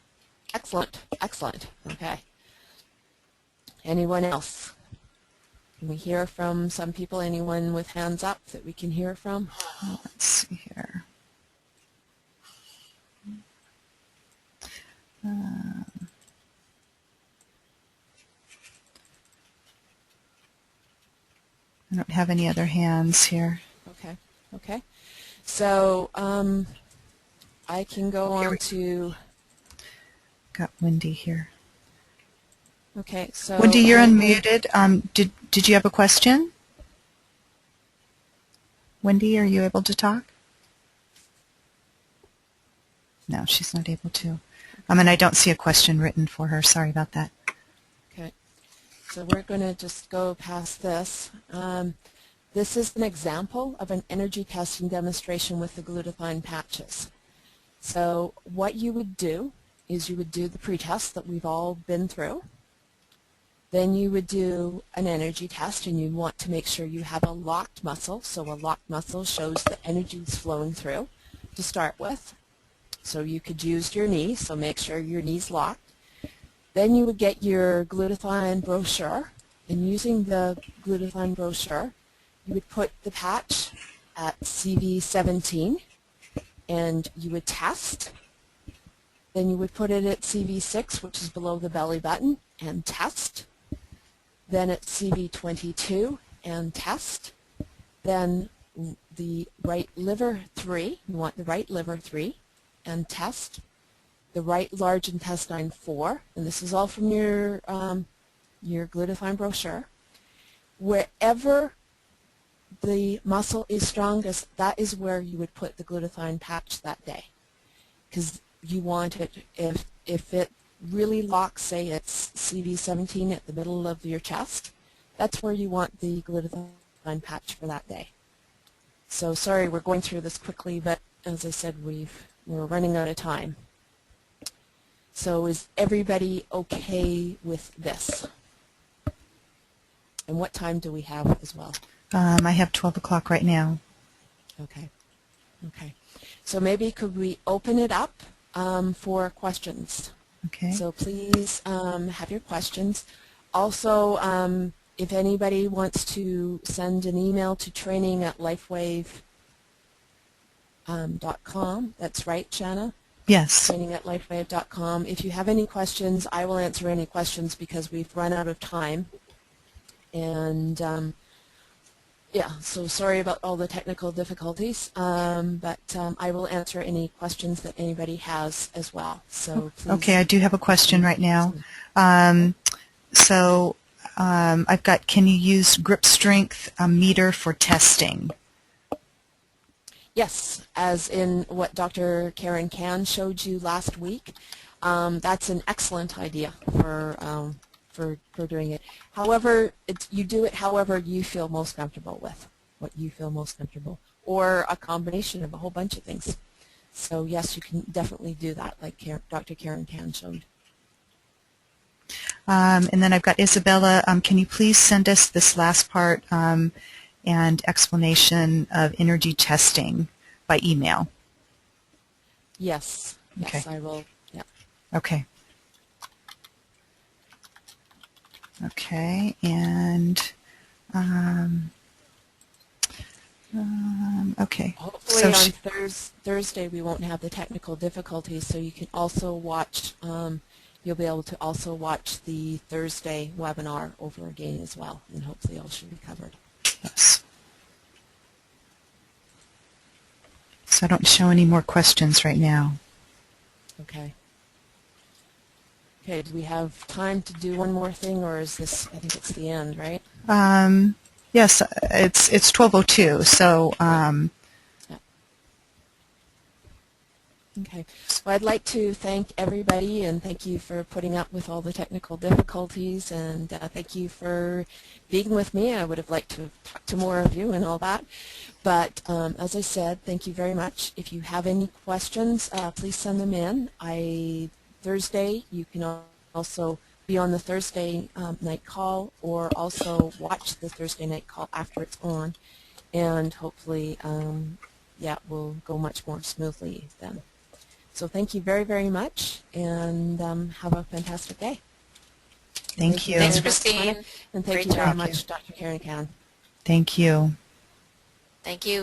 Excellent, excellent. Okay. Anyone else? Can we hear from some people? Anyone with hands up that we can hear from? Let's see here. I don't have any other hands here. Okay, okay. So I can go on to... Got Wendy here. Okay, so... Wendy, you're unmuted. Did you have a question? Wendy, are you able to talk? No, she's not able to. And I don't see a question written for her. Sorry about that. Okay, so we're going to just go past this. This is an example of an energy testing demonstration with the glutathione patches. So what you would do is you would do the pretest that we've all been through. Then you would do an energy test, and you want to make sure you have a locked muscle. So a locked muscle shows the energy is flowing through to start with. So you could use your knee, so make sure your knee's locked. Then you would get your glutathione brochure, and using the glutathione brochure, you would put the patch at CV17, and you would test. Then you would put it at CV6, which is below the belly button, and test. Then at CV22, and test. Then the right liver 3, you want the right liver 3, and test. The right large intestine 4, and this is all from your glutathione brochure. Wherever the muscle is strongest, that is where you would put the glutathione patch that day, because you want it, if it really locks, say it's CV17 at the middle of your chest, that's where you want the glutathione patch for that day. So sorry we're going through this quickly, but as I said, we're running out of time. So is everybody okay with this? And what time do we have as well? I have 12 o'clock right now. Okay. Okay. So maybe could we open it up for questions? Okay. So please have your questions. Also, if anybody wants to send an email to training@lifewave.com, that's right, Shanna? Yes. Training@lifewave.com. If you have any questions, I will answer any questions because we've run out of time. And yeah, so sorry about all the technical difficulties, but I will answer any questions that anybody has as well. So please. Okay, I do have a question right now. I've got, can you use grip strength meter for testing? Yes, as in what Dr. Karen Can showed you last week. That's an excellent idea for doing it. However, you do it however you feel most comfortable with, what you feel most comfortable, or a combination of a whole bunch of things. So yes, you can definitely do that like Dr. Karen Can showed. And then I've got Isabella. Can you please send us this last part and explanation of energy testing by email? Yes, Okay. yes, I will. Yeah. Okay. Okay, and okay. Hopefully So on Thursday we won't have the technical difficulties, so you can also watch. You'll be able to also watch the Thursday webinar over again as well, and hopefully all should be covered. yes. So I don't show any more questions right now. Okay. Okay, do we have time to do one more thing, or is this, I think it's the end, right? Yes, it's 12:02, so Yeah. Okay. Well, I'd like to thank everybody, and thank you for putting up with all the technical difficulties, and thank you for being with me. I would have liked to talk to more of you and all that. But as I said, thank you very much. If you have any questions, please send them in. Thursday, you can also be on the Thursday night call, or also watch the Thursday night call after it's on, and hopefully, yeah, we'll go much more smoothly then. So thank you very, very much, and have a fantastic day. thank you. Thanks, very much, Christine. Anna, and thank Great you very job. much, Dr. Karen Can. Thank you. Thank you.